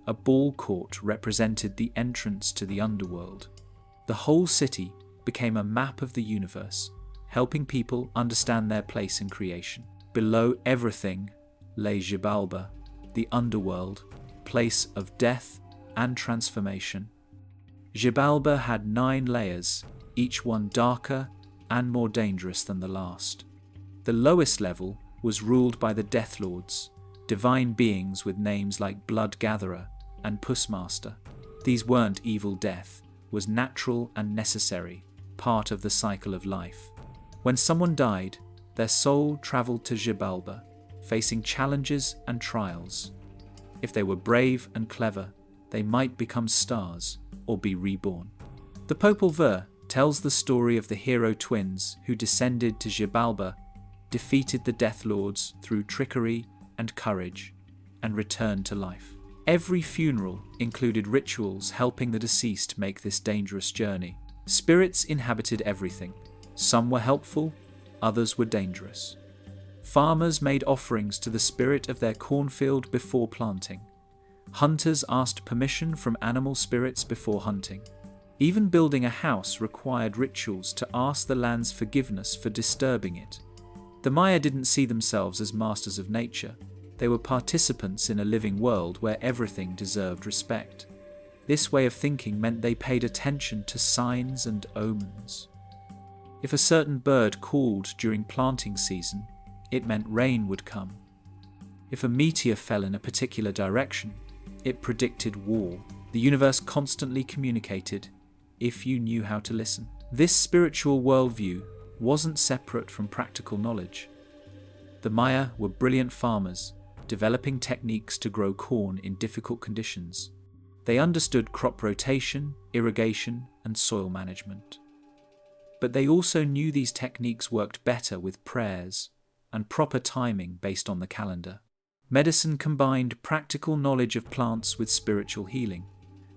Speaker 1: A ball court represented the entrance to the underworld. The whole city became a map of the universe, helping people understand their place in creation. Below everything lay Xibalba, the underworld, place of death and transformation. Xibalba had 9 layers, each one darker and more dangerous than the last. The lowest level was ruled by the Death Lords, divine beings with names like Blood Gatherer and Pussmaster. These weren't evil death, was natural and necessary, part of the cycle of life. When someone died, their soul travelled to Xibalba, facing challenges and trials. If they were brave and clever, they might become stars or be reborn. The Popol Vuh tells the story of the hero twins who descended to Xibalba, defeated the Death Lords through trickery and courage, and returned to life. Every funeral included rituals helping the deceased make this dangerous journey. Spirits inhabited everything. Some were helpful, others were dangerous. Farmers made offerings to the spirit of their cornfield before planting. Hunters asked permission from animal spirits before hunting. Even building a house required rituals to ask the land's forgiveness for disturbing it. The Maya didn't see themselves as masters of nature. They were participants in a living world where everything deserved respect. This way of thinking meant they paid attention to signs and omens. If a certain bird called during planting season, it meant rain would come. If a meteor fell in a particular direction, it predicted war. The universe constantly communicated if you knew how to listen. This spiritual worldview wasn't separate from practical knowledge. The Maya were brilliant farmers, developing techniques to grow corn in difficult conditions. They understood crop rotation, irrigation, and soil management. But they also knew these techniques worked better with prayers and proper timing based on the calendar. Medicine combined practical knowledge of plants with spiritual healing.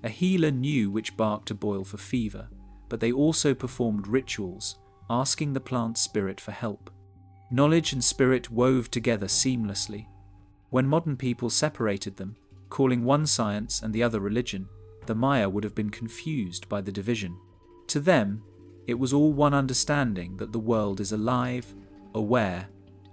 Speaker 1: A healer knew which bark to boil for fever, but they also performed rituals, asking the plant spirit for help. Knowledge and spirit wove together seamlessly. When modern people separated them, calling one science and the other religion, the Maya would have been confused by the division. To them, it was all one understanding that the world is alive, aware,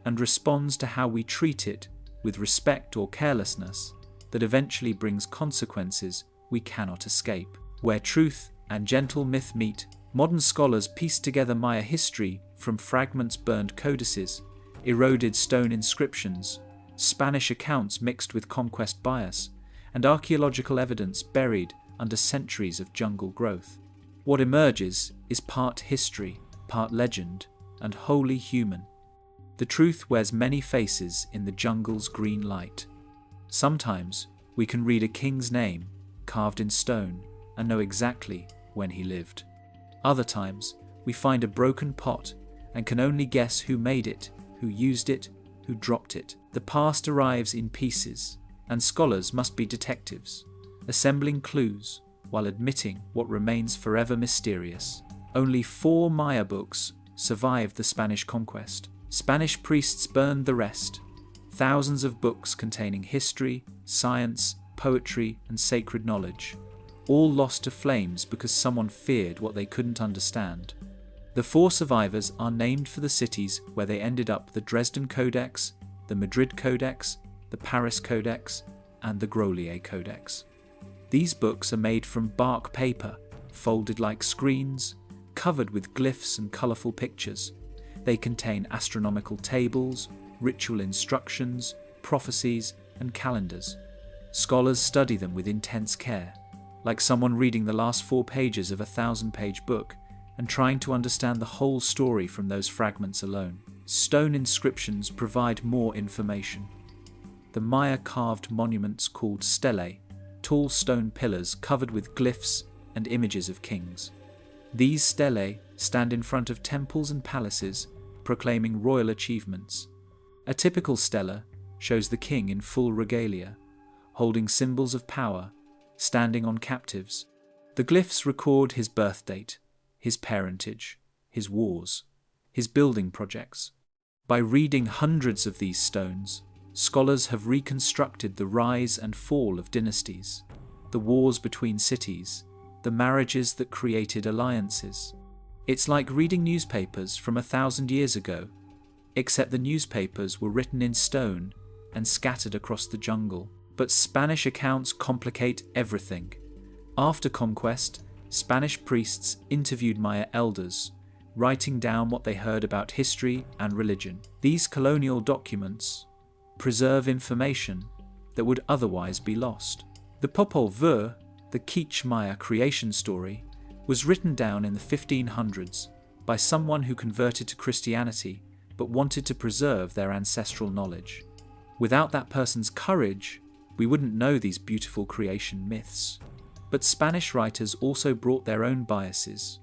Speaker 1: and responds to how we treat it with respect or carelessness that eventually brings consequences we cannot escape. Where truth and gentle myth meet, modern scholars piece together Maya history from fragments burned codices, eroded stone inscriptions, Spanish accounts mixed with conquest bias, and archaeological evidence buried under centuries of jungle growth. What emerges is part history, part legend, and wholly human. The truth wears many faces in the jungle's green light. Sometimes we can read a king's name carved in stone and know exactly when he lived. Other times we find a broken pot and can only guess who made it, who used it, who dropped it. The past arrives in pieces, and scholars must be detectives, assembling clues while admitting what remains forever mysterious. Only 4 Maya books survived the Spanish conquest. Spanish priests burned the rest. Thousands of books containing history, science, poetry, and sacred knowledge, all lost to flames because someone feared what they couldn't understand. The 4 survivors are named for the cities where they ended up: the Dresden Codex, the Madrid Codex, the Paris Codex, and the Grolier Codex. These books are made from bark paper, folded like screens, covered with glyphs and colourful pictures. They contain astronomical tables, ritual instructions, prophecies, and calendars. Scholars study them with intense care, like someone reading the last 4 pages of a 1,000-page book and trying to understand the whole story from those fragments alone. Stone inscriptions provide more information. The Maya carved monuments called stelae, tall stone pillars covered with glyphs and images of kings. These stelae stand in front of temples and palaces, proclaiming royal achievements. A typical stela shows the king in full regalia, holding symbols of power, standing on captives. The glyphs record his birth date, his parentage, his wars, his building projects. By reading hundreds of these stones, scholars have reconstructed the rise and fall of dynasties, the wars between cities, the marriages that created alliances. It's like reading newspapers from 1,000 years ago, except the newspapers were written in stone and scattered across the jungle. But Spanish accounts complicate everything. After conquest, Spanish priests interviewed Maya elders, writing down what they heard about history and religion. These colonial documents preserve information that would otherwise be lost. The Popol Vuh, the Quiche Maya creation story, was written down in the 1500s by someone who converted to Christianity but wanted to preserve their ancestral knowledge. Without that person's courage, we wouldn't know these beautiful creation myths. But Spanish writers also brought their own biases.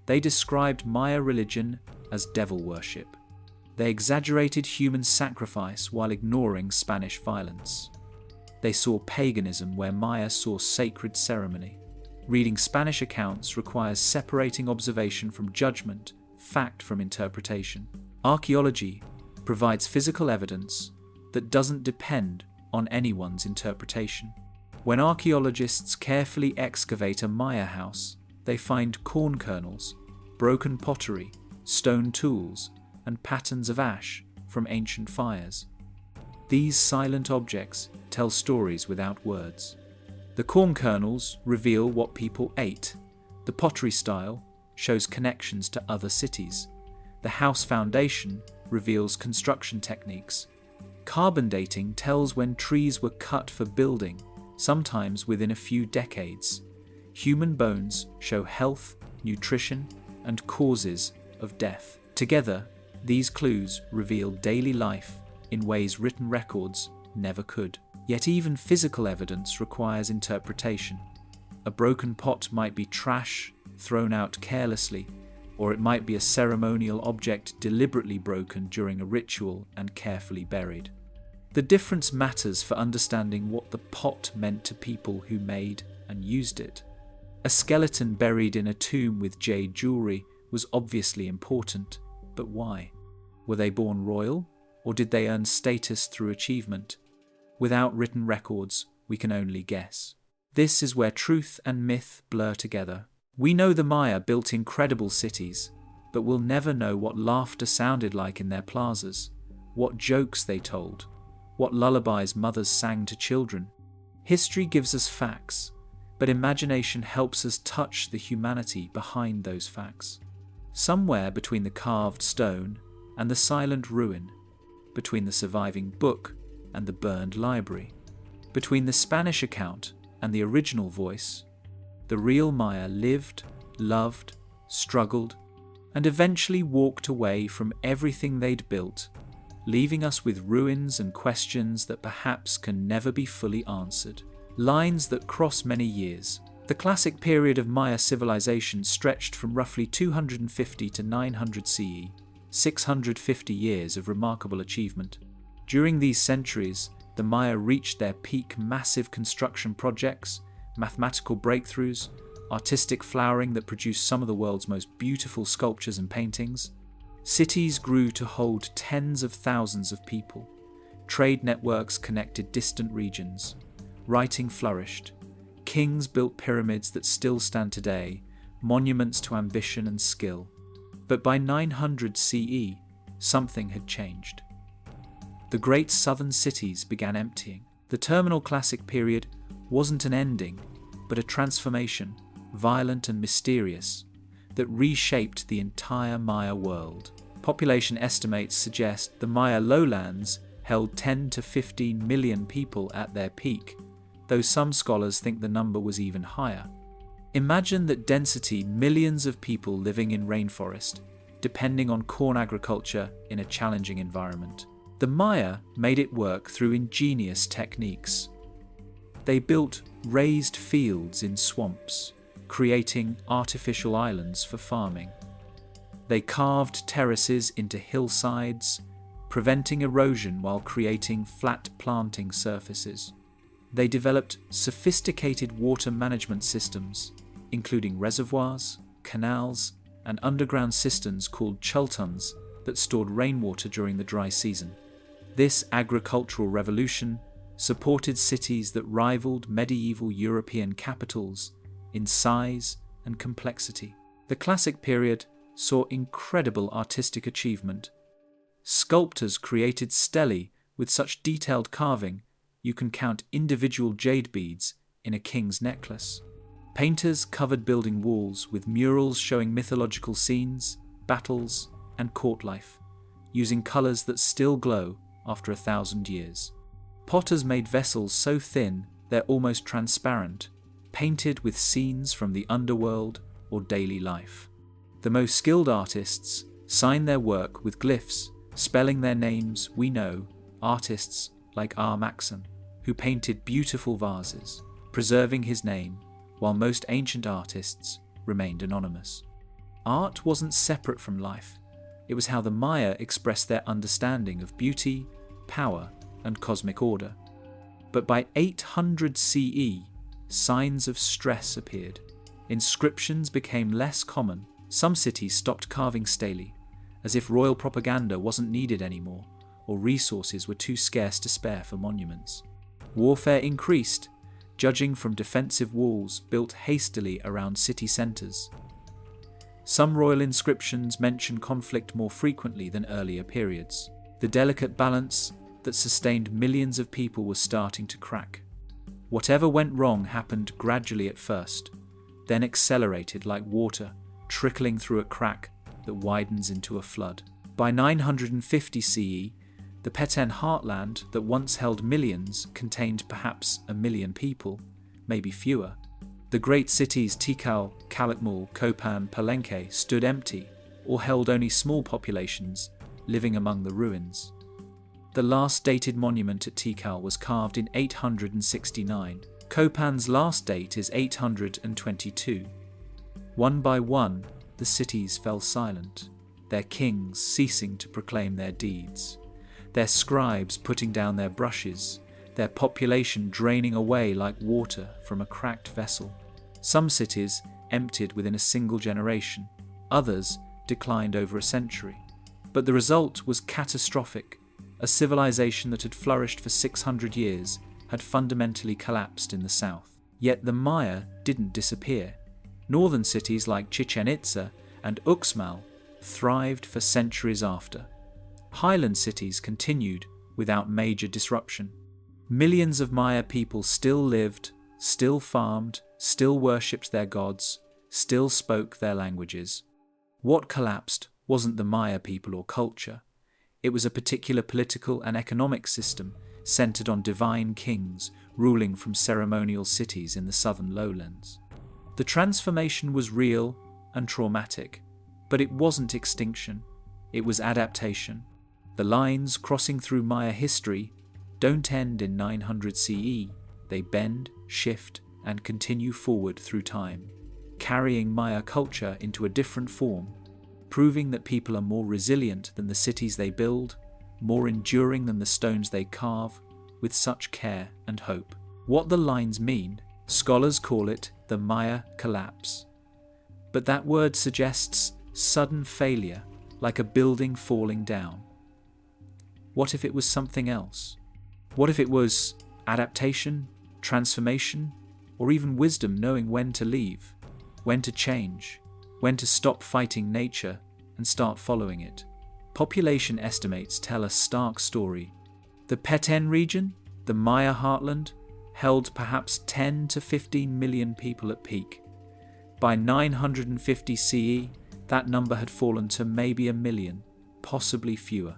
Speaker 1: They described Maya religion as devil worship. They exaggerated human sacrifice while ignoring Spanish violence. They saw paganism where Maya saw sacred ceremony. Reading Spanish accounts requires separating observation from judgment, fact from interpretation. Archaeology provides physical evidence that doesn't depend on anyone's interpretation. When archaeologists carefully excavate a Maya house, they find corn kernels, broken pottery, stone tools, and patterns of ash from ancient fires. These silent objects tell stories without words. The corn kernels reveal what people ate. The pottery style shows connections to other cities. The house foundation reveals construction techniques. Carbon dating tells when trees were cut for building, sometimes within a few decades. Human bones show health, nutrition, and causes of death. Together, these clues reveal daily life in ways written records never could. Yet even physical evidence requires interpretation. A broken pot might be trash thrown out carelessly, or it might be a ceremonial object deliberately broken during a ritual and carefully buried. The difference matters for understanding what the pot meant to people who made and used it. A skeleton buried in a tomb with jade jewelry was obviously important, but why? Were they born royal, or did they earn status through achievement? Without written records, we can only guess. This is where truth and myth blur together. We know the Maya built incredible cities, but we'll never know what laughter sounded like in their plazas, what jokes they told, what lullabies mothers sang to children. History gives us facts, but imagination helps us touch the humanity behind those facts. Somewhere between the carved stone and the silent ruin, between the surviving book and the burned library, between the Spanish account and the original voice, the real Maya lived, loved, struggled, and eventually walked away from everything they'd built, leaving us with ruins and questions that perhaps can never be fully answered. Lines that cross many years. The classic period of Maya civilization stretched from roughly 250 to 900 CE, 650 years of remarkable achievement. During these centuries, the Maya reached their peak: massive construction projects, mathematical breakthroughs, artistic flowering that produced some of the world's most beautiful sculptures and paintings. Cities grew to hold tens of thousands of people. Trade networks connected distant regions. Writing flourished. Kings built pyramids that still stand today, monuments to ambition and skill. But by 900 CE, something had changed. The great southern cities began emptying. The terminal classic period wasn't an ending, but a transformation, violent and mysterious, that reshaped the entire Maya world. Population estimates suggest the Maya lowlands held 10 to 15 million people at their peak, though some scholars think the number was even higher. Imagine that density: millions of people living in rainforest, depending on corn agriculture in a challenging environment. The Maya made it work through ingenious techniques. They built raised fields in swamps, creating artificial islands for farming. They carved terraces into hillsides, preventing erosion while creating flat planting surfaces. They developed sophisticated water management systems, including reservoirs, canals, and underground cisterns called chultuns that stored rainwater during the dry season. This agricultural revolution supported cities that rivaled medieval European capitals in size and complexity. The classic period saw incredible artistic achievement. Sculptors created stelae with such detailed carving you can count individual jade beads in a king's necklace. Painters covered building walls with murals showing mythological scenes, battles, and court life, using colours that still glow after 1,000 years. Potters made vessels so thin they're almost transparent, painted with scenes from the underworld or daily life. The most skilled artists sign their work with glyphs, spelling their names. We know artists like R. Maxim, who painted beautiful vases, preserving his name, while most ancient artists remained anonymous. Art wasn't separate from life. It was how the Maya expressed their understanding of beauty, power, and cosmic order. But by 800 CE, signs of stress appeared. Inscriptions became less common. Some cities stopped carving stelae, as if royal propaganda wasn't needed anymore, or resources were too scarce to spare for monuments. Warfare increased, judging from defensive walls built hastily around city centres. Some royal inscriptions mention conflict more frequently than earlier periods. The delicate balance that sustained millions of people was starting to crack. Whatever went wrong happened gradually at first, then accelerated like water trickling through a crack that widens into a flood. By 950 CE, the Bedtime heartland that once held millions contained perhaps 1 million people, maybe fewer. The great cities Tikal, Calakmul, Copan, Palenque stood empty or held only small populations living among the ruins. The last dated monument at Tikal was carved in 869. Copan's last date is 822. One by one, the cities fell silent, their kings ceasing to proclaim their deeds, their scribes putting down their brushes, their population draining away like water from a cracked vessel. Some cities emptied within a single generation, others declined over a century. But the result was catastrophic. A civilization that had flourished for 600 years had fundamentally collapsed in the south. Yet the Maya didn't disappear. Northern cities like Chichen Itza and Uxmal thrived for centuries after. Highland cities continued without major disruption. Millions of Maya people still lived, still farmed, still worshipped their gods, still spoke their languages. What collapsed wasn't the Maya people or culture. It was a particular political and economic system centered on divine kings ruling from ceremonial cities in the southern lowlands. The transformation was real and traumatic, but it wasn't extinction, it was adaptation. The lines crossing through Maya history don't end in 900 CE, they bend, shift, and continue forward through time, carrying Maya culture into a different form, proving that people are more resilient than the cities they build, more enduring than the stones they carve, with such care and hope. What the lines mean, scholars call it the Maya collapse. But that word suggests sudden failure, like a building falling down. What if it was something else? What if it was adaptation, transformation, or even wisdom knowing when to leave, when to change, when to stop fighting nature and start following it? Population estimates tell a stark story. The Bedtime region, the Maya heartland, held perhaps 10 to 15 million people at peak. By 950 CE, that number had fallen to maybe 1 million, possibly fewer.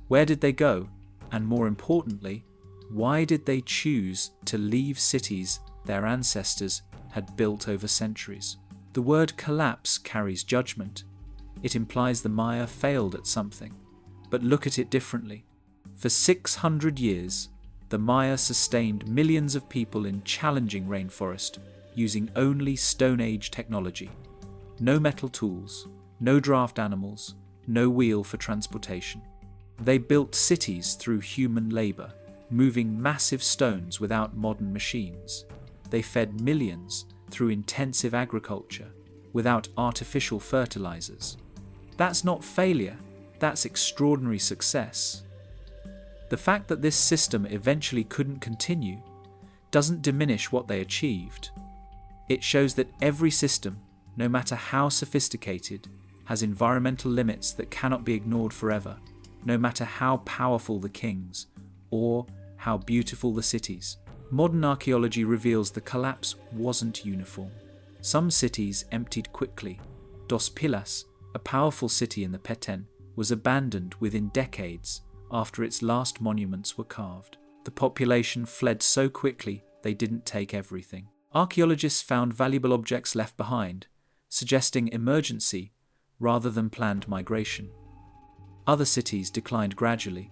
Speaker 1: Where did they go? And more importantly, why did they choose to leave cities their ancestors had built over centuries? The word collapse carries judgment. It implies the Maya failed at something. But look at it differently. For 600 years, the Maya sustained millions of people in challenging rainforest using only Stone Age technology. No metal tools, no draft animals, no wheel for transportation. They built cities through human labor, moving massive stones without modern machines. They fed millions through intensive agriculture, without artificial fertilizers. That's not failure, that's extraordinary success. The fact that this system eventually couldn't continue doesn't diminish what they achieved. It shows that every system, no matter how sophisticated, has environmental limits that cannot be ignored forever, no matter how powerful the kings or how beautiful the cities. Modern archaeology reveals the collapse wasn't uniform. Some cities emptied quickly. Dos Pilas, a powerful city in the Bedtime, was abandoned within decades after its last monuments were carved. The population fled so quickly they didn't take everything. Archaeologists found valuable objects left behind, suggesting emergency rather than planned migration. Other cities declined gradually.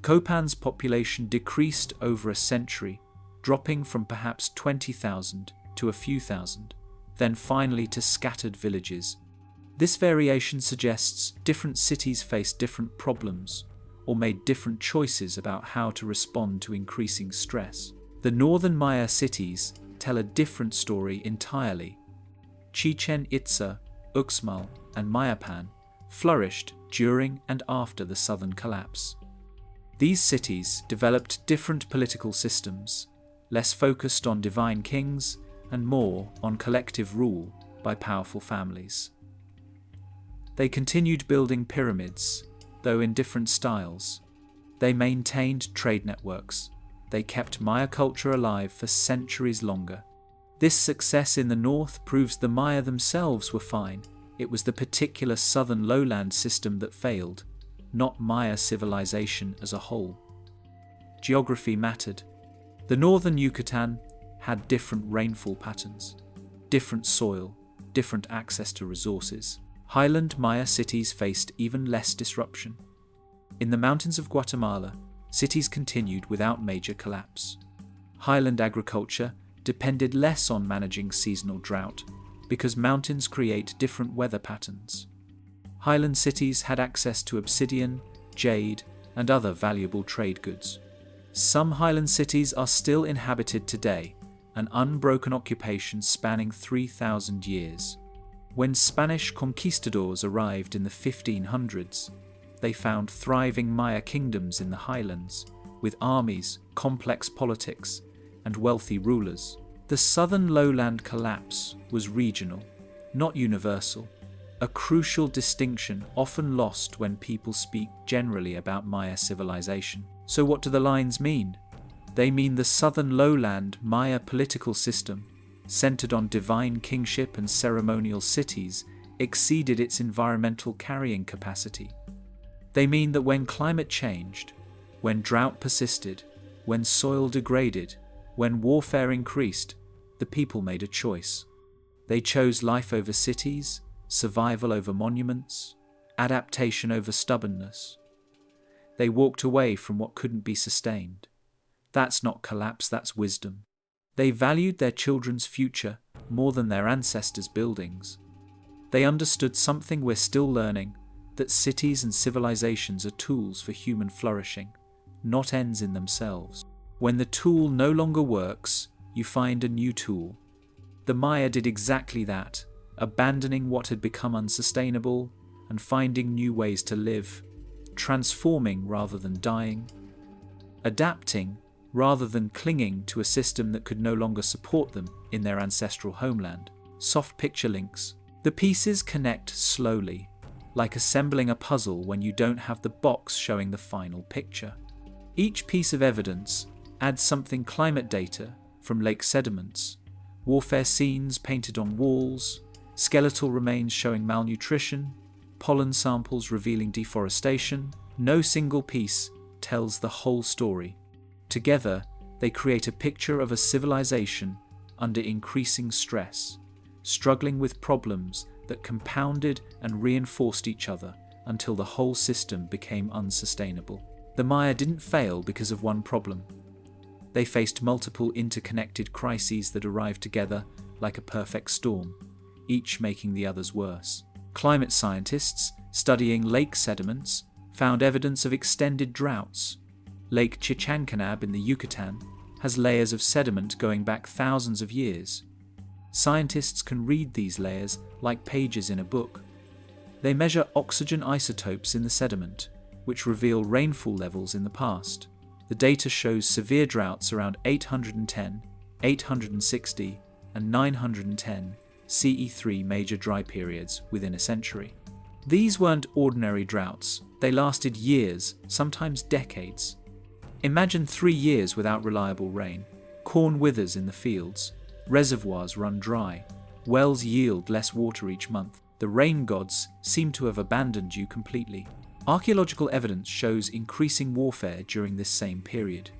Speaker 1: Copan's population decreased over a century, dropping from perhaps 20,000 to a few thousand, then finally to scattered villages. This variation suggests different cities faced different problems or made different choices about how to respond to increasing stress. The northern Maya cities tell a different story entirely. Chichen Itza, Uxmal, and Mayapan flourished during and after the southern collapse. These cities developed different political systems, less focused on divine kings and more on collective rule by powerful families. They continued building pyramids, though in different styles. They maintained trade networks, they kept Maya culture alive for centuries longer. This success in the north proves the Maya themselves were fine. It was the particular southern lowland system that failed, not Maya civilization as a whole. Geography mattered. The northern Yucatan had different rainfall patterns, different soil, different access to resources. Highland Maya cities faced even less disruption. In the mountains of Guatemala, cities continued without major collapse. Highland agriculture depended less on managing seasonal drought because mountains create different weather patterns. Highland cities had access to obsidian, jade, and other valuable trade goods. Some Highland cities are still inhabited today, an unbroken occupation spanning 3,000 years. When Spanish conquistadors arrived in the 1500s, they found thriving Maya kingdoms in the highlands, with armies, complex politics, and wealthy rulers. The southern lowland collapse was regional, not universal, a crucial distinction often lost when people speak generally about Maya civilization. So what do the lines mean? They mean the southern lowland Maya political system, centered on divine kingship and ceremonial cities, exceeded its environmental carrying capacity. They mean that when climate changed, when drought persisted, when soil degraded, when warfare increased, the people made a choice. They chose life over cities, survival over monuments, adaptation over stubbornness. They walked away from what couldn't be sustained. That's not collapse, that's wisdom. They valued their children's future more than their ancestors' buildings. They understood something we're still learning, that cities and civilizations are tools for human flourishing, not ends in themselves. When the tool no longer works, you find a new tool. The Maya did exactly that, abandoning what had become unsustainable and finding new ways to live, transforming rather than dying, adapting rather than clinging to a system that could no longer support them in their ancestral homeland. Soft picture links. The pieces connect slowly, like assembling a puzzle when you don't have the box showing the final picture. Each piece of evidence adds something: climate data from lake sediments, warfare scenes painted on walls, skeletal remains showing malnutrition, pollen samples revealing deforestation. No single piece tells the whole story. Together, they create a picture of a civilization under increasing stress, struggling with problems that compounded and reinforced each other until the whole system became unsustainable. The Maya didn't fail because of one problem. They faced multiple interconnected crises that arrived together like a perfect storm, each making the others worse. Climate scientists studying lake sediments found evidence of extended droughts. Lake Chichancanab in the Yucatan has layers of sediment going back thousands of years. Scientists can read these layers like pages in a book. They measure oxygen isotopes in the sediment, which reveal rainfall levels in the past. The data shows severe droughts around 810, 860, and 910 CE3 major dry periods within a century. These weren't ordinary droughts. They lasted years, sometimes decades. Imagine 3 years without reliable rain. Corn withers in the fields. Reservoirs run dry. Wells yield less water each month. The rain gods seem to have abandoned you completely. Archaeological evidence shows increasing warfare during this same period.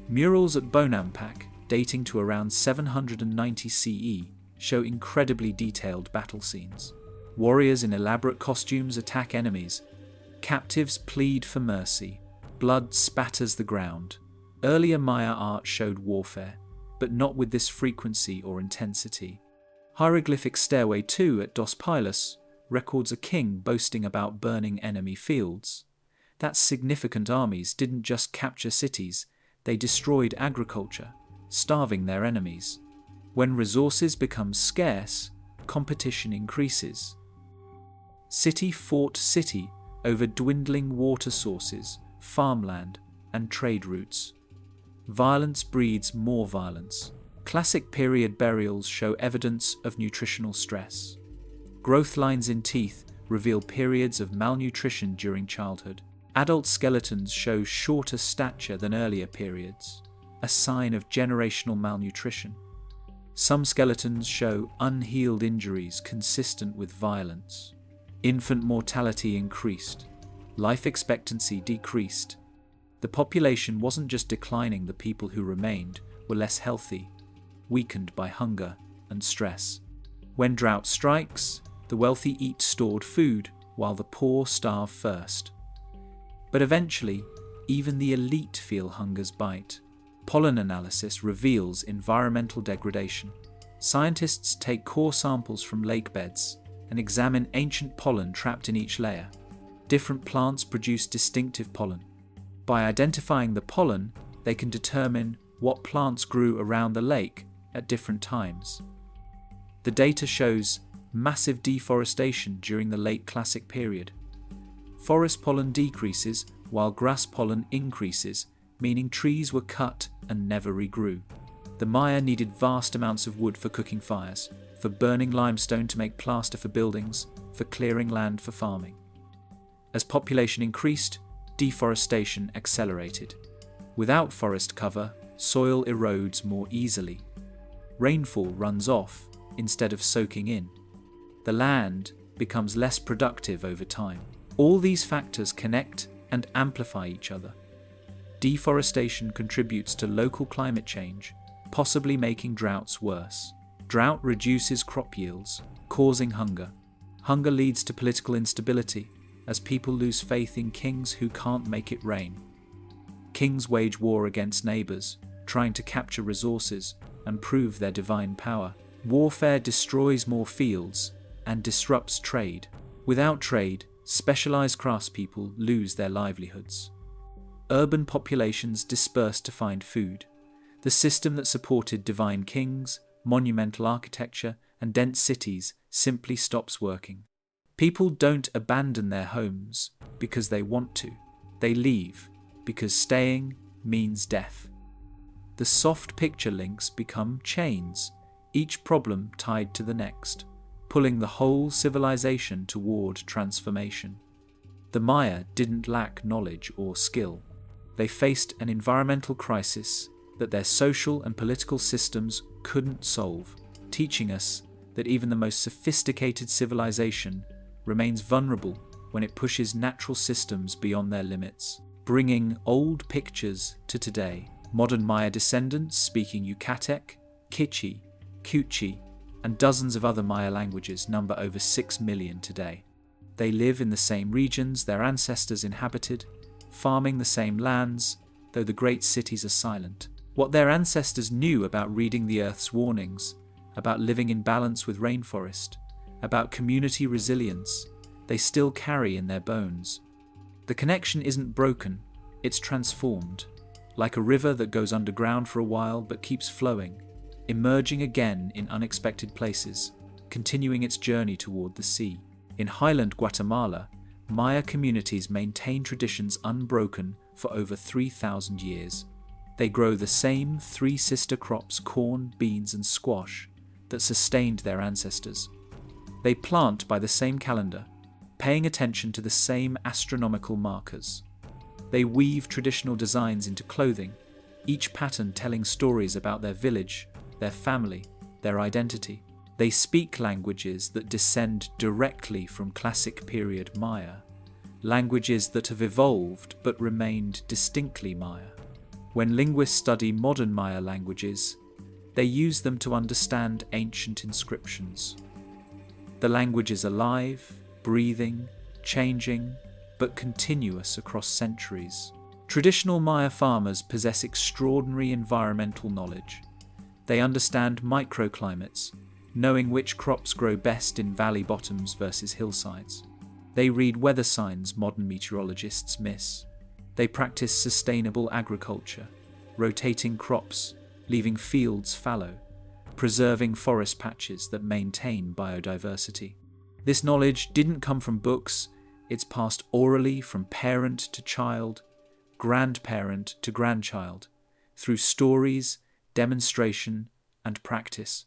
Speaker 1: Murals at Bonampak, dating to around 790 CE, show incredibly detailed battle scenes. Warriors in elaborate costumes attack enemies. Captives plead for mercy. Blood spatters the ground. Earlier Maya art showed warfare, but not with this frequency or intensity. Hieroglyphic Stairway 2 at Dos Pilas records a king boasting about burning enemy fields. That's significant. Armies didn't just capture cities, they destroyed agriculture, starving their enemies. When resources become scarce, competition increases. City fought city over dwindling water sources, farmland, and trade routes. Violence breeds more violence. Classic period burials show evidence of nutritional stress. Growth lines in teeth reveal periods of malnutrition during childhood. Adult skeletons show shorter stature than earlier periods. a sign of generational malnutrition. Some skeletons show unhealed injuries consistent with violence. Infant mortality increased. Life expectancy decreased. The population wasn't just declining, the people who remained were less healthy, weakened by hunger and stress. When drought strikes, the wealthy eat stored food while the poor starve first. But eventually, even the elite feel hunger's bite. Pollen analysis reveals environmental degradation. Scientists take core samples from lake beds and examine ancient pollen trapped in each layer. Different plants produce distinctive pollen. By identifying the pollen, they can determine what plants grew around the lake at different times. The data shows massive deforestation during the late Classic period. Forest pollen decreases while grass pollen increases, meaning trees were cut and never regrew. The Maya needed vast amounts of wood for cooking fires, for burning limestone to make plaster for buildings, for clearing land for farming. As population increased, deforestation accelerated. Without forest cover, soil erodes more easily. Rainfall runs off instead of soaking in. The land becomes less productive over time. All these factors connect and amplify each other. Deforestation contributes to local climate change, possibly making droughts worse. Drought reduces crop yields, causing hunger. Hunger leads to political instability, as people lose faith in kings who can't make it rain. Kings wage war against neighbours, trying to capture resources and prove their divine power. Warfare destroys more fields and disrupts trade. Without trade, specialised craftspeople lose their livelihoods. Urban populations disperse to find food. The system that supported divine kings, monumental architecture, and dense cities simply stops working. People don't abandon their homes because they want to. They leave because staying means death. The soft picture links become chains, each problem tied to the next, pulling the whole civilization toward transformation. The Maya didn't lack knowledge or skill. They faced an environmental crisis that their social and political systems couldn't solve, teaching us that even the most sophisticated civilization remains vulnerable when it pushes natural systems beyond their limits. Bringing old pictures to today, modern Maya descendants speaking Yucatec, Kichi, Kuchi, and dozens of other Maya languages number over 6 million today. They live in the same regions their ancestors inhabited, farming the same lands, though the great cities are silent. What their ancestors knew about reading the Earth's warnings, about living in balance with rainforest, about community resilience, they still carry in their bones. The connection isn't broken, it's transformed, like a river that goes underground for a while but keeps flowing, emerging again in unexpected places, continuing its journey toward the sea. In highland Guatemala, Maya communities maintain traditions unbroken for over 3,000 years. They grow the same three sister crops, corn, beans, and squash, that sustained their ancestors. They plant by the same calendar, paying attention to the same astronomical markers. They weave traditional designs into clothing, each pattern telling stories about their village, their family, their identity. They speak languages that descend directly from Classic period Maya, languages that have evolved but remained distinctly Maya. When linguists study modern Maya languages, they use them to understand ancient inscriptions. The language is alive, breathing, changing, but continuous across centuries. Traditional Maya farmers possess extraordinary environmental knowledge. They understand microclimates, knowing which crops grow best in valley bottoms versus hillsides. They read weather signs modern meteorologists miss. They practice sustainable agriculture, rotating crops, leaving fields fallow, preserving forest patches that maintain biodiversity. This knowledge didn't come from books, it's passed orally from parent to child, grandparent to grandchild, through stories, demonstration, and practice.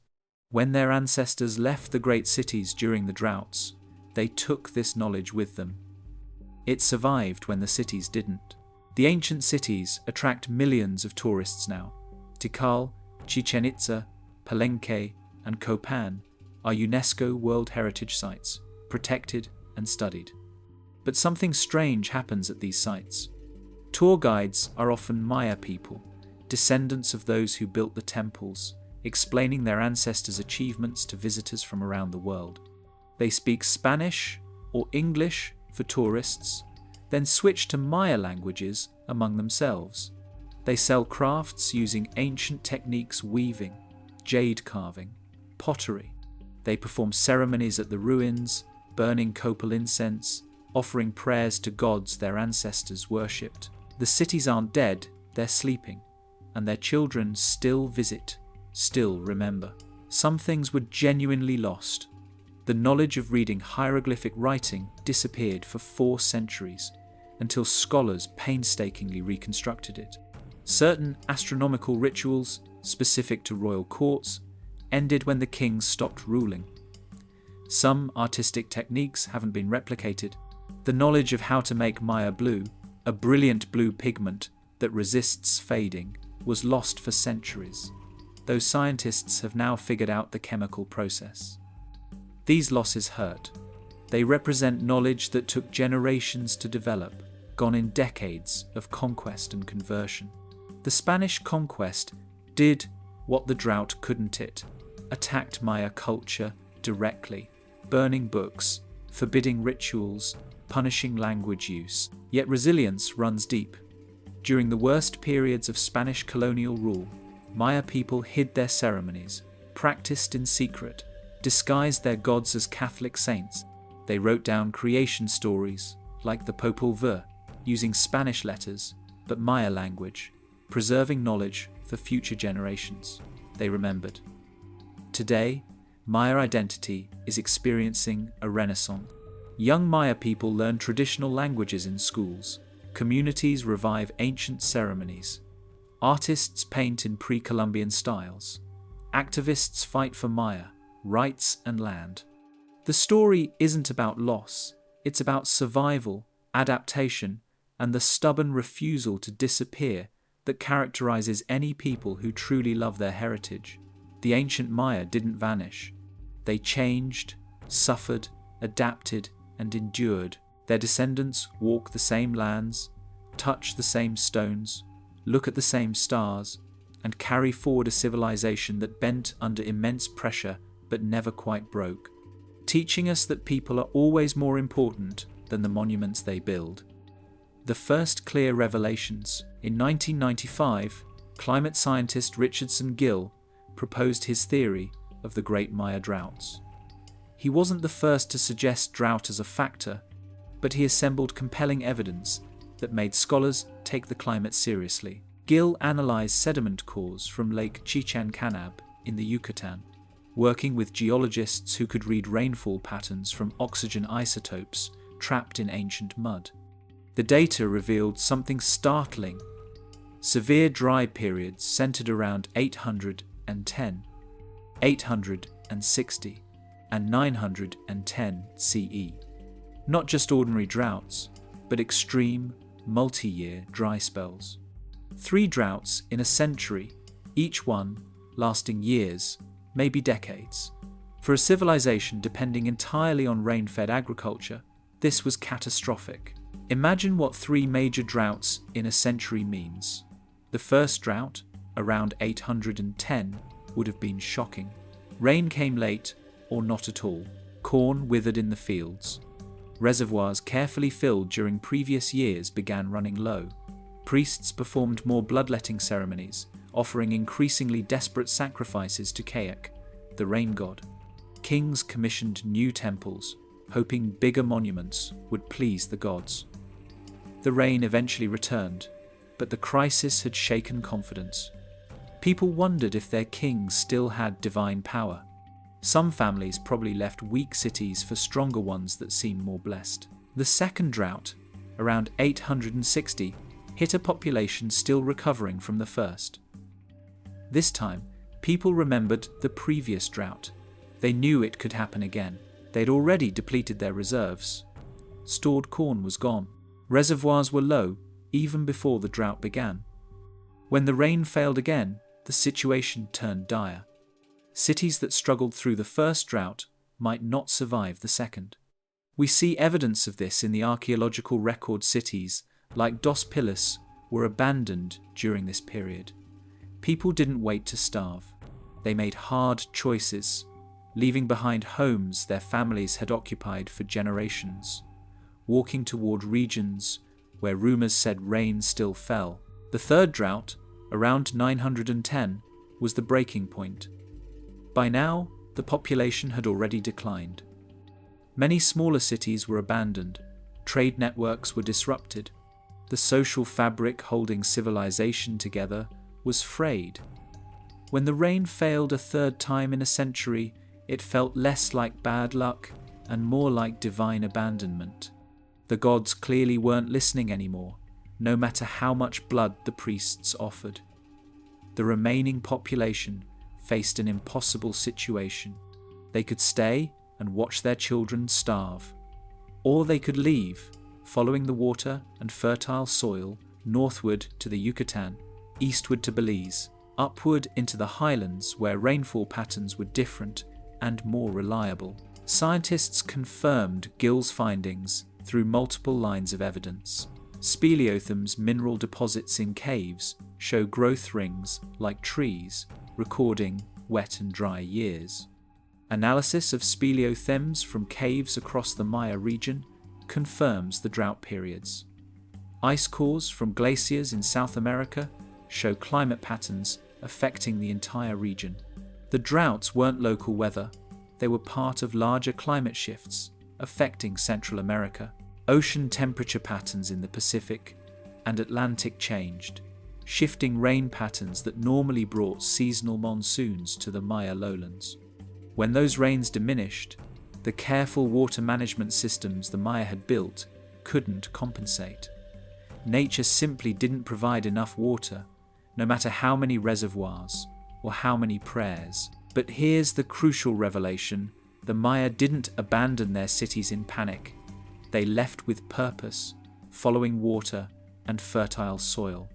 Speaker 1: When their ancestors left the great cities during the droughts, they took this knowledge with them. It survived when the cities didn't. The ancient cities attract millions of tourists now, Tikal, Chichen Itza, Palenque, and Copan are UNESCO World Heritage Sites, protected and studied. But something strange happens at these sites. Tour guides are often Maya people, descendants of those who built the temples, explaining their ancestors' achievements to visitors from around the world. They speak Spanish or English for tourists, then switch to Maya languages among themselves. They sell crafts using ancient techniques: weaving, jade carving, pottery. They perform ceremonies at the ruins, burning copal incense, offering prayers to gods their ancestors worshipped. The cities aren't dead, they're sleeping, and their children still visit, still remember. Some things were genuinely lost. The knowledge of reading hieroglyphic writing disappeared for 4 centuries, until scholars painstakingly reconstructed it. Certain astronomical rituals, specific to royal courts, ended when the kings stopped ruling. Some artistic techniques haven't been replicated. The knowledge of how to make Maya blue, a brilliant blue pigment that resists fading, was lost for centuries. Those scientists have now figured out the chemical process. These losses hurt. They represent knowledge that took generations to develop, gone in decades of conquest and conversion. The Spanish conquest did what the drought couldn't. It attacked Maya culture directly, burning books, forbidding rituals, punishing language use. Yet resilience runs deep. During the worst periods of Spanish colonial rule, Maya people hid their ceremonies, practiced in secret, disguised their gods as Catholic saints. They wrote down creation stories, like the Popol Vuh, using Spanish letters, but Maya language, preserving knowledge for future generations. They remembered. Today, Maya identity is experiencing a renaissance. Young Maya people learn traditional languages in schools. Communities revive ancient ceremonies. Artists paint in pre-Columbian styles. Activists fight for Maya, rights and land. The story isn't about loss, it's about survival, adaptation, and the stubborn refusal to disappear that characterizes any people who truly love their heritage. The ancient Maya didn't vanish. They changed, suffered, adapted, and endured. Their descendants walk the same lands, touch the same stones, look at the same stars, and carry forward a civilization that bent under immense pressure but never quite broke, teaching us that people are always more important than the monuments they build. The first clear revelations. In 1995, climate scientist Richardson Gill proposed his theory of the Great Maya Droughts. He wasn't the first to suggest drought as a factor, but he assembled compelling evidence that made scholars take the climate seriously. Gill analyzed sediment cores from Lake Chichen Canab in the Yucatan, working with geologists who could read rainfall patterns from oxygen isotopes trapped in ancient mud. The data revealed something startling. Severe dry periods centered around 810, 860, and 910 CE. Not just ordinary droughts, but extreme, multi-year dry spells. 3 droughts in a century, each one lasting years, maybe decades. For a civilization depending entirely on rain-fed agriculture, this was catastrophic. Imagine what 3 major droughts in a century means. The first drought, around 810, would have been shocking. Rain came late or not at all. Corn withered in the fields. Reservoirs carefully filled during previous years began running low. Priests performed more bloodletting ceremonies, offering increasingly desperate sacrifices to Kayak, the rain god. Kings commissioned new temples, hoping bigger monuments would please the gods. The rain eventually returned, but the crisis had shaken confidence. People wondered if their kings still had divine power. Some families probably left weak cities for stronger ones that seemed more blessed. The second drought, around 860, hit a population still recovering from the first. This time, people remembered the previous drought. They knew it could happen again. They'd already depleted their reserves. Stored corn was gone. Reservoirs were low, even before the drought began. When the rain failed again, the situation turned dire. Cities that struggled through the first drought might not survive the second. We see evidence of this in the archaeological record. Cities like Dos Pilas were abandoned during this period. People didn't wait to starve. They made hard choices, leaving behind homes their families had occupied for generations, walking toward regions where rumors said rain still fell. The third drought, around 910, was the breaking point. By now, the population had already declined. Many smaller cities were abandoned, trade networks were disrupted, the social fabric holding civilization together was frayed. When the rain failed a third time in a century, it felt less like bad luck and more like divine abandonment. The gods clearly weren't listening anymore, no matter how much blood the priests offered. The remaining population faced an impossible situation. They could stay and watch their children starve, or they could leave, following the water and fertile soil northward to the Yucatan, eastward to Belize, upward into the highlands where rainfall patterns were different and more reliable. Scientists confirmed Gill's findings through multiple lines of evidence. Speleothems mineral deposits in caves show growth rings like trees, recording wet and dry years. Analysis of speleothems from caves across the Maya region confirms the drought periods. Ice cores from glaciers in South America show climate patterns affecting the entire region. The droughts weren't local weather, they were part of larger climate shifts affecting Central America. Ocean temperature patterns in the Pacific and Atlantic changed, shifting rain patterns that normally brought seasonal monsoons to the Maya lowlands. When those rains diminished, the careful water management systems the Maya had built couldn't compensate. Nature simply didn't provide enough water, no matter how many reservoirs or how many prayers. But here's the crucial revelation: the Maya didn't abandon their cities in panic. They left with purpose, following water and fertile soil.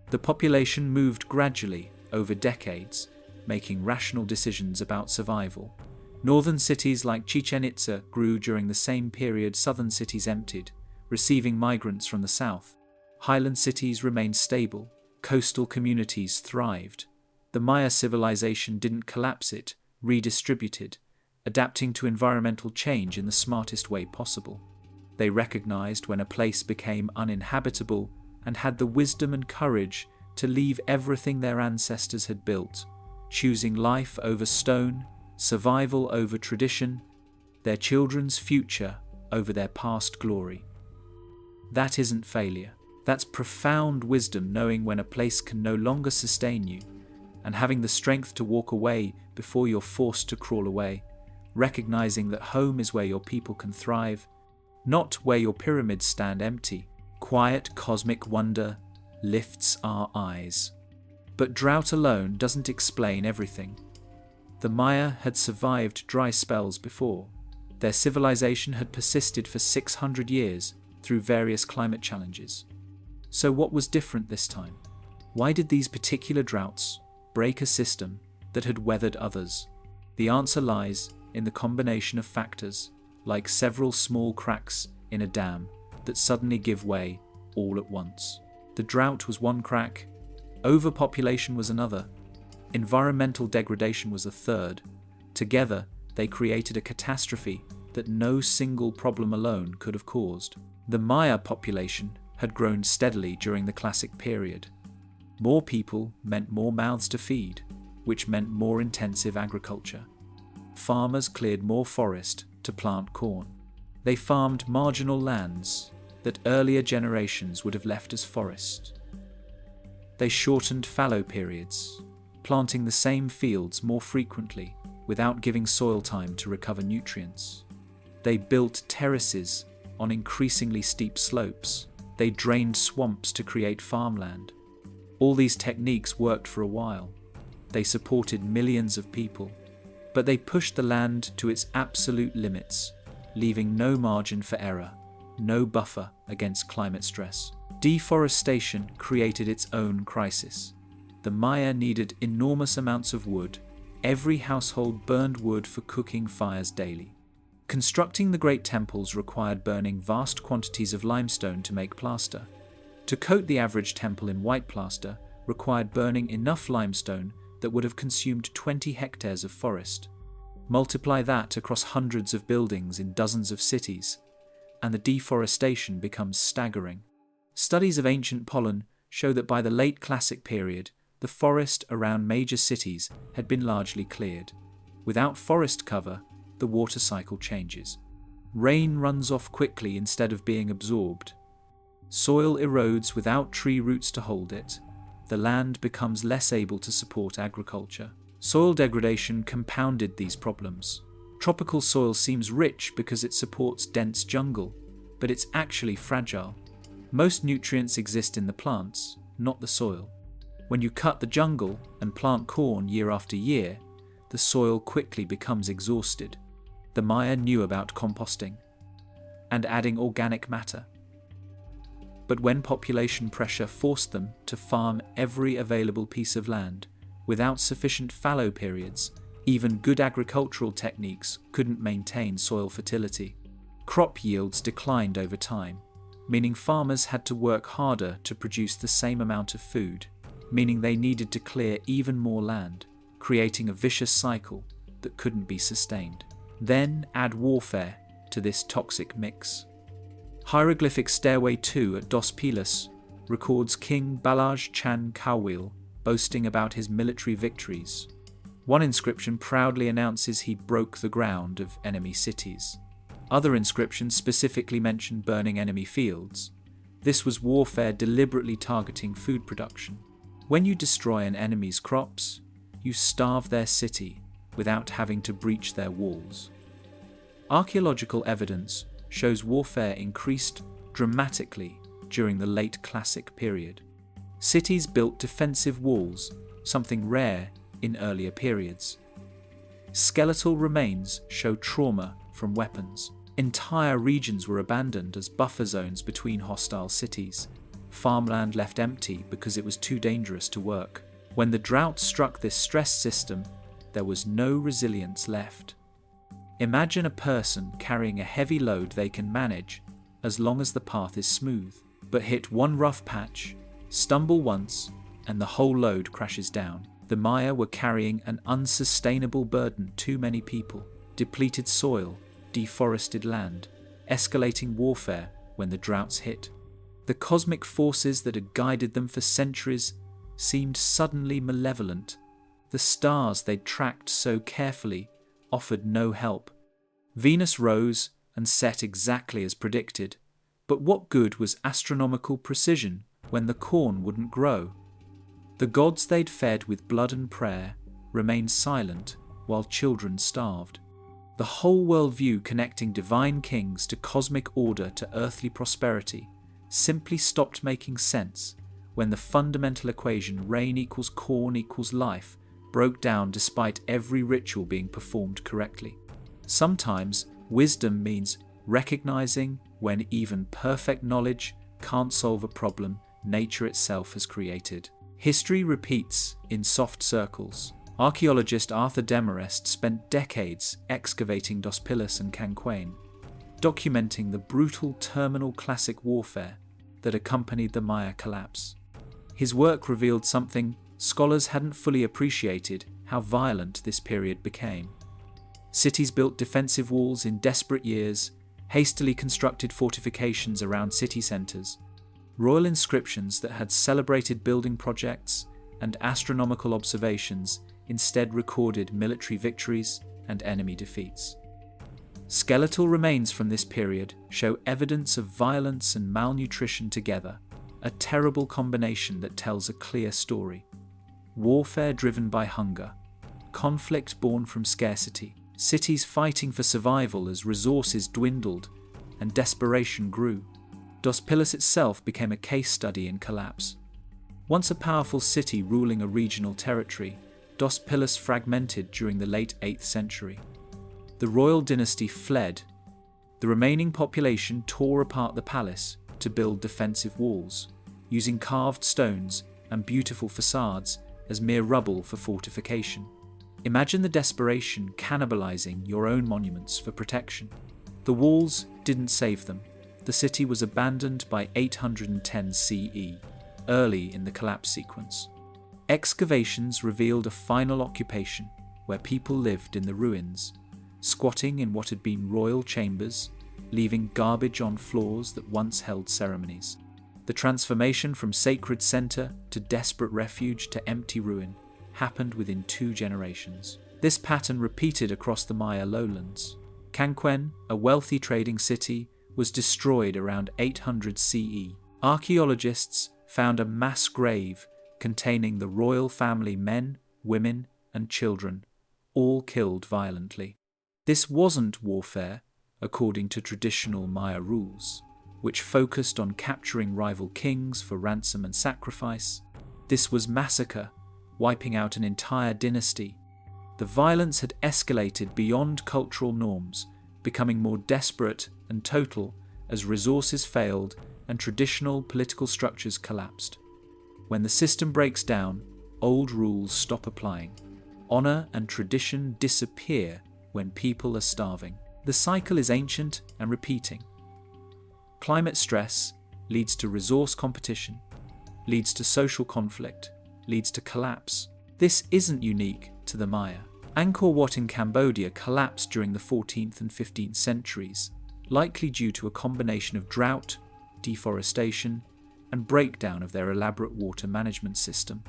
Speaker 1: The population moved gradually over decades, making rational decisions about survival. Northern cities like Chichen Itza grew during the same period southern cities emptied, receiving migrants from the south. Highland cities remained stable, coastal communities thrived. The Maya civilization didn't collapse, it redistributed, adapting to environmental change in the smartest way possible. They recognized when a place became uninhabitable and had the wisdom and courage to leave everything their ancestors had built, choosing life over stone, survival over tradition, their children's future over their past glory. That isn't failure. That's profound wisdom, knowing when a place can no longer sustain you and having the strength to walk away before you're forced to crawl away, recognizing that home is where your people can thrive, not where your pyramids stand empty. Quiet cosmic wonder lifts our eyes. But drought alone doesn't explain everything. The Maya had survived dry spells before. Their civilization had persisted for 600 years through various climate challenges. So what was different this time? Why did these particular droughts break a system that had weathered others? The answer lies in the combination of factors, like several small cracks in a dam that suddenly give way all at once. The drought was one crack, overpopulation was another, environmental degradation was a third. Together, they created a catastrophe that no single problem alone could have caused. The Maya population had grown steadily during the Classic period. More people meant more mouths to feed, which meant more intensive agriculture. Farmers cleared more forest to plant corn. They farmed marginal lands that earlier generations would have left as forest. They shortened fallow periods, planting the same fields more frequently without giving soil time to recover nutrients. They built terraces on increasingly steep slopes. They drained swamps to create farmland. All these techniques worked for a while. They supported millions of people, but they pushed the land to its absolute limits, leaving no margin for error, no buffer against climate stress. Deforestation created its own crisis. the Maya needed enormous amounts of wood. Every household burned wood for cooking fires daily. Constructing the great temples required burning vast quantities of limestone to make plaster. To coat the average temple in white plaster required burning enough limestone that would have consumed 20 hectares of forest. Multiply that across hundreds of buildings in dozens of cities, and the deforestation becomes staggering. Studies of ancient pollen show that by the late Classic period, the forest around major cities had been largely cleared. Without forest cover, the water cycle changes. Rain runs off quickly instead of being absorbed. Soil erodes without tree roots to hold it. The land becomes less able to support agriculture. Soil degradation compounded these problems. Tropical soil seems rich because it supports dense jungle, but it's actually fragile. Most nutrients exist in the plants, not the soil. When you cut the jungle and plant corn year after year, the soil quickly becomes exhausted. The Maya knew about composting and adding organic matter. But when population pressure forced them to farm every available piece of land, without sufficient fallow periods, even good agricultural techniques couldn't maintain soil fertility. Crop yields declined over time, meaning farmers had to work harder to produce the same amount of food, meaning they needed to clear even more land, creating a vicious cycle that couldn't be sustained. Then add warfare to this toxic mix. Hieroglyphic Stairway 2 at Dos Pilas records King Balaj Chan Kawil boasting about his military victories. One inscription proudly announces he broke the ground of enemy cities. Other inscriptions specifically mention burning enemy fields. This was warfare deliberately targeting food production. When you destroy an enemy's crops, you starve their city without having to breach their walls. Archaeological evidence shows warfare increased dramatically during the late Classic period. Cities built defensive walls, something rare in earlier periods. Skeletal remains show trauma from weapons. Entire regions were abandoned as buffer zones between hostile cities. Farmland left empty because it was too dangerous to work. When the drought struck this stress system, there was no resilience left. Imagine a person carrying a heavy load they can manage as long as the path is smooth, but hit one rough patch, stumble once, and the whole load crashes down. The Maya were carrying an unsustainable burden too many people, depleted soil, deforested land, escalating warfare when the droughts hit. The cosmic forces that had guided them for centuries seemed suddenly malevolent. The stars they'd tracked so carefully offered no help. Venus rose and set exactly as predicted, but what good was astronomical precision when the corn wouldn't grow? The gods they'd fed with blood and prayer remained silent while children starved. The whole worldview connecting divine kings to cosmic order to earthly prosperity simply stopped making sense when the fundamental equation rain equals corn equals life broke down despite every ritual being performed correctly. Sometimes wisdom means recognizing when even perfect knowledge can't solve a problem nature itself has created. History repeats in soft circles. Archaeologist Arthur Demarest spent decades excavating Dos Pilas and Canquain, documenting the brutal terminal classic warfare that accompanied the Maya collapse. His work revealed something scholars hadn't fully appreciated: how violent this period became. Cities built defensive walls in desperate years, hastily constructed fortifications around city centres. Royal inscriptions that had celebrated building projects and astronomical observations instead recorded military victories and enemy defeats. Skeletal remains from this period show evidence of violence and malnutrition together, a terrible combination that tells a clear story. Warfare driven by hunger, conflict born from scarcity, cities fighting for survival as resources dwindled and desperation grew. Dos Pilas itself became a case study in collapse. Once a powerful city ruling a regional territory, Dos Pilas fragmented during the late 8th century. The royal dynasty fled. The remaining population tore apart the palace to build defensive walls. Using carved stones and beautiful facades, as mere rubble for fortification. Imagine the desperation cannibalizing your own monuments for protection. The walls didn't save them. The city was abandoned by 810 CE, early in the collapse sequence. Excavations revealed a final occupation where people lived in the ruins, squatting in what had been royal chambers, leaving garbage on floors that once held ceremonies. The transformation from sacred center to desperate refuge to empty ruin happened within 2 generations. This pattern repeated across the Maya lowlands. Canquen, a wealthy trading city, was destroyed around 800 CE. Archaeologists found a mass grave containing the royal family men, women, and children, all killed violently. This wasn't warfare, according to traditional Maya rules, which focused on capturing rival kings for ransom and sacrifice. This was massacre, wiping out an entire dynasty. The violence had escalated beyond cultural norms, becoming more desperate and total as resources failed and traditional political structures collapsed. When the system breaks down, old rules stop applying. Honor and tradition disappear when people are starving. The cycle is ancient and repeating. Climate stress leads to resource competition, leads to social conflict, leads to collapse. This isn't unique to the Maya. Angkor Wat in Cambodia collapsed during the 14th and 15th centuries, likely due to a combination of drought, deforestation, and breakdown of their elaborate water management system.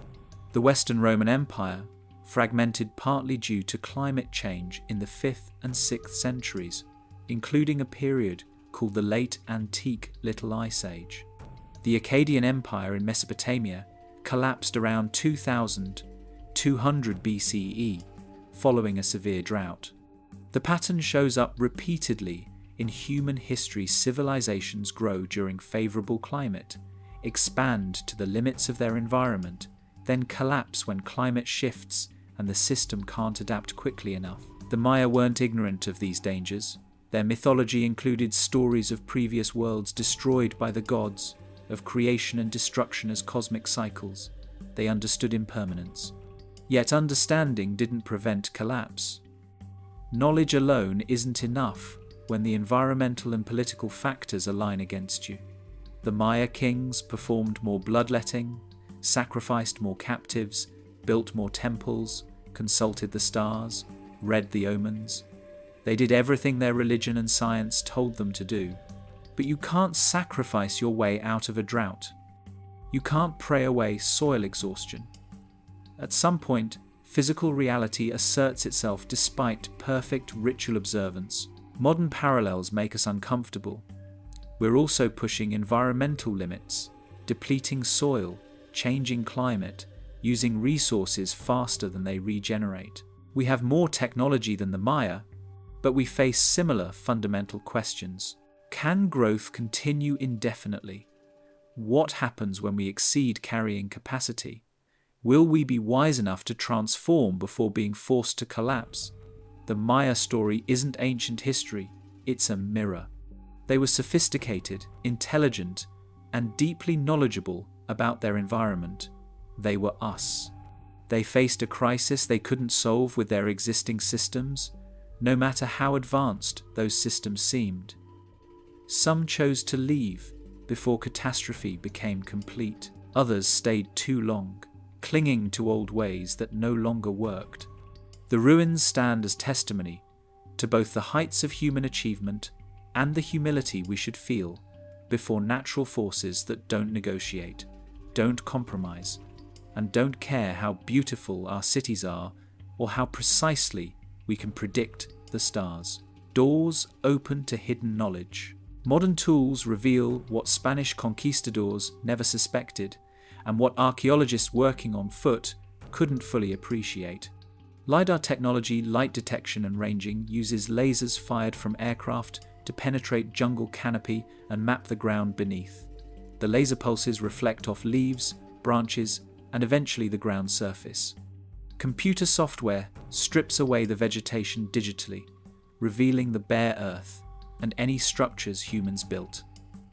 Speaker 1: The Western Roman Empire fragmented partly due to climate change in the 5th and 6th centuries, including a period called the Late Antique Little Ice Age. The Akkadian Empire in Mesopotamia collapsed around 2200 BCE, following a severe drought. The pattern shows up repeatedly in human history. Civilizations grow during favorable climate, expand to the limits of their environment, then collapse when climate shifts and the system can't adapt quickly enough. The Maya weren't ignorant of these dangers. Their mythology included stories of previous worlds destroyed by the gods, of creation and destruction as cosmic cycles. They understood impermanence. Yet understanding didn't prevent collapse. Knowledge alone isn't enough when the environmental and political factors align against you. The Maya kings performed more bloodletting, sacrificed more captives, built more temples, consulted the stars, read the omens. They did everything their religion and science told them to do. But you can't sacrifice your way out of a drought. You can't pray away soil exhaustion. At some point, physical reality asserts itself despite perfect ritual observance. Modern parallels make us uncomfortable. We're also pushing environmental limits, depleting soil, changing climate, using resources faster than they regenerate. We have more technology than the Maya, but we face similar fundamental questions. Can growth continue indefinitely? What happens when we exceed carrying capacity? Will we be wise enough to transform before being forced to collapse? The Maya story isn't ancient history, it's a mirror. They were sophisticated, intelligent, and deeply knowledgeable about their environment. They were us. They faced a crisis they couldn't solve with their existing systems, no matter how advanced those systems seemed. Some chose to leave before catastrophe became complete. Others stayed too long, clinging to old ways that no longer worked. The ruins stand as testimony to both the heights of human achievement and the humility we should feel before natural forces that don't negotiate, don't compromise, and don't care how beautiful our cities are or how precisely we can predict the stars. Doors open to hidden knowledge. Modern tools reveal what Spanish conquistadors never suspected and what archaeologists working on foot couldn't fully appreciate. LiDAR technology, light detection and ranging, uses lasers fired from aircraft to penetrate jungle canopy and map the ground beneath. The laser pulses reflect off leaves, branches, and eventually the ground surface. Computer software strips away the vegetation digitally, revealing the bare earth and any structures humans built.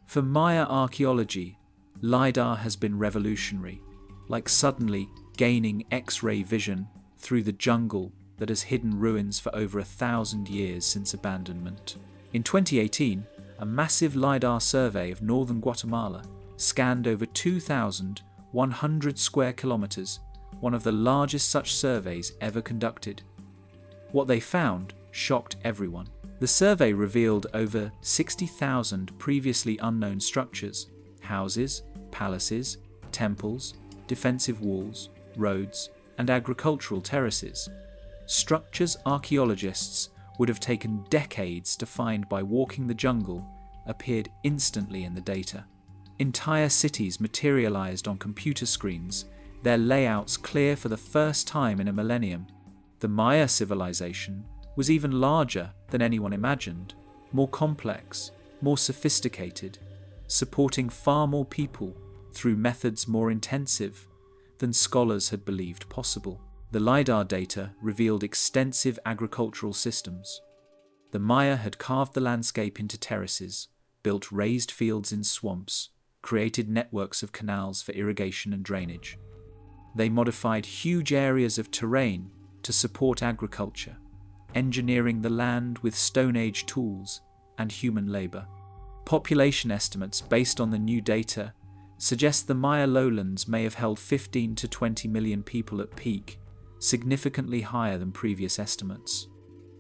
Speaker 1: For Maya archaeology, LiDAR has been revolutionary. Like suddenly, gaining X-ray vision through the jungle that has hidden ruins for over 1,000 years since abandonment. In 2018, a massive LiDAR survey of northern Guatemala scanned over 2,100 square kilometers, one of the largest such surveys ever conducted. What they found shocked everyone. The survey revealed over 60,000 previously unknown structures: houses, palaces, temples, defensive walls, roads, and agricultural terraces. Structures archaeologists would have taken decades to find by walking the jungle appeared instantly in the data. Entire cities materialized on computer screens, their layouts clear for the first time in a millennium. The Maya civilization was even larger than anyone imagined, more complex, more sophisticated, supporting far more people through methods more intensive than scholars had believed possible. The LiDAR data revealed extensive agricultural systems. The Maya had carved the landscape into terraces, built raised fields in swamps, created networks of canals for irrigation and drainage. They modified huge areas of terrain to support agriculture, engineering the land with Stone Age tools and human labor. Population estimates based on the new data suggest the Maya lowlands may have held 15 to 20 million people at peak, significantly higher than previous estimates,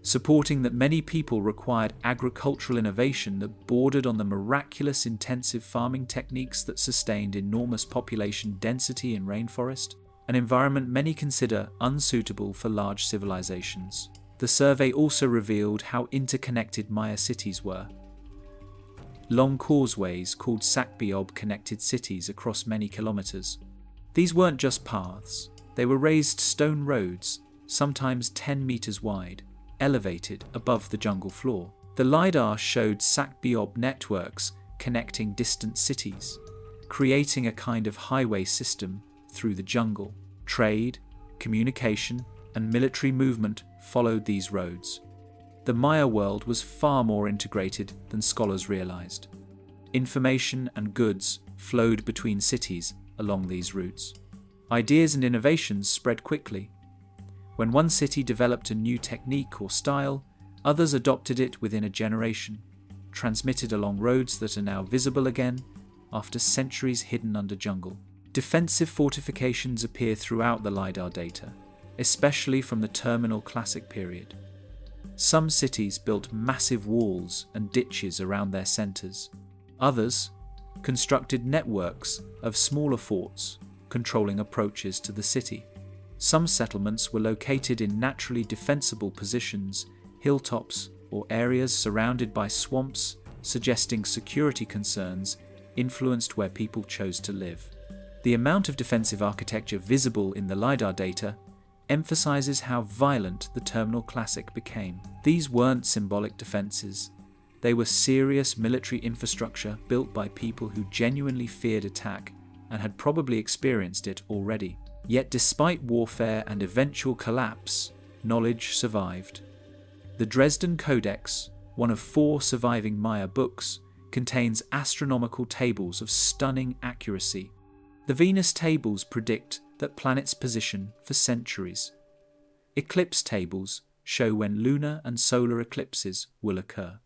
Speaker 1: supporting that many people required agricultural innovation that bordered on the miraculous intensive farming techniques that sustained enormous population density in rainforest, an environment many consider unsuitable for large civilizations. The survey also revealed how interconnected Maya cities were. Long causeways called Sacbiob connected cities across many kilometers. These weren't just paths, they were raised stone roads, sometimes 10 meters wide, elevated above the jungle floor. The LiDAR showed Sacbiob networks connecting distant cities, creating a kind of highway system through the jungle. Trade, communication, and military movement followed these roads. The Maya world was far more integrated than scholars realized. Information and goods flowed between cities along these routes. Ideas and innovations spread quickly. When one city developed a new technique or style, others adopted it within a generation, transmitted along roads that are now visible again after centuries hidden under jungle. Defensive fortifications appear throughout the LiDAR data, especially from the terminal classic period. Some cities built massive walls and ditches around their centers. Others constructed networks of smaller forts controlling approaches to the city. Some settlements were located in naturally defensible positions, hilltops, or areas surrounded by swamps, suggesting security concerns influenced where people chose to live. The amount of defensive architecture visible in the LiDAR data emphasizes how violent the terminal classic became. These weren't symbolic defenses. They were serious military infrastructure built by people who genuinely feared attack and had probably experienced it already. Yet despite warfare and eventual collapse, knowledge survived. The Dresden Codex, one of 4 surviving Maya books, contains astronomical tables of stunning accuracy. The Venus tables predict that planets position for centuries. Eclipse tables show when lunar and solar eclipses will occur.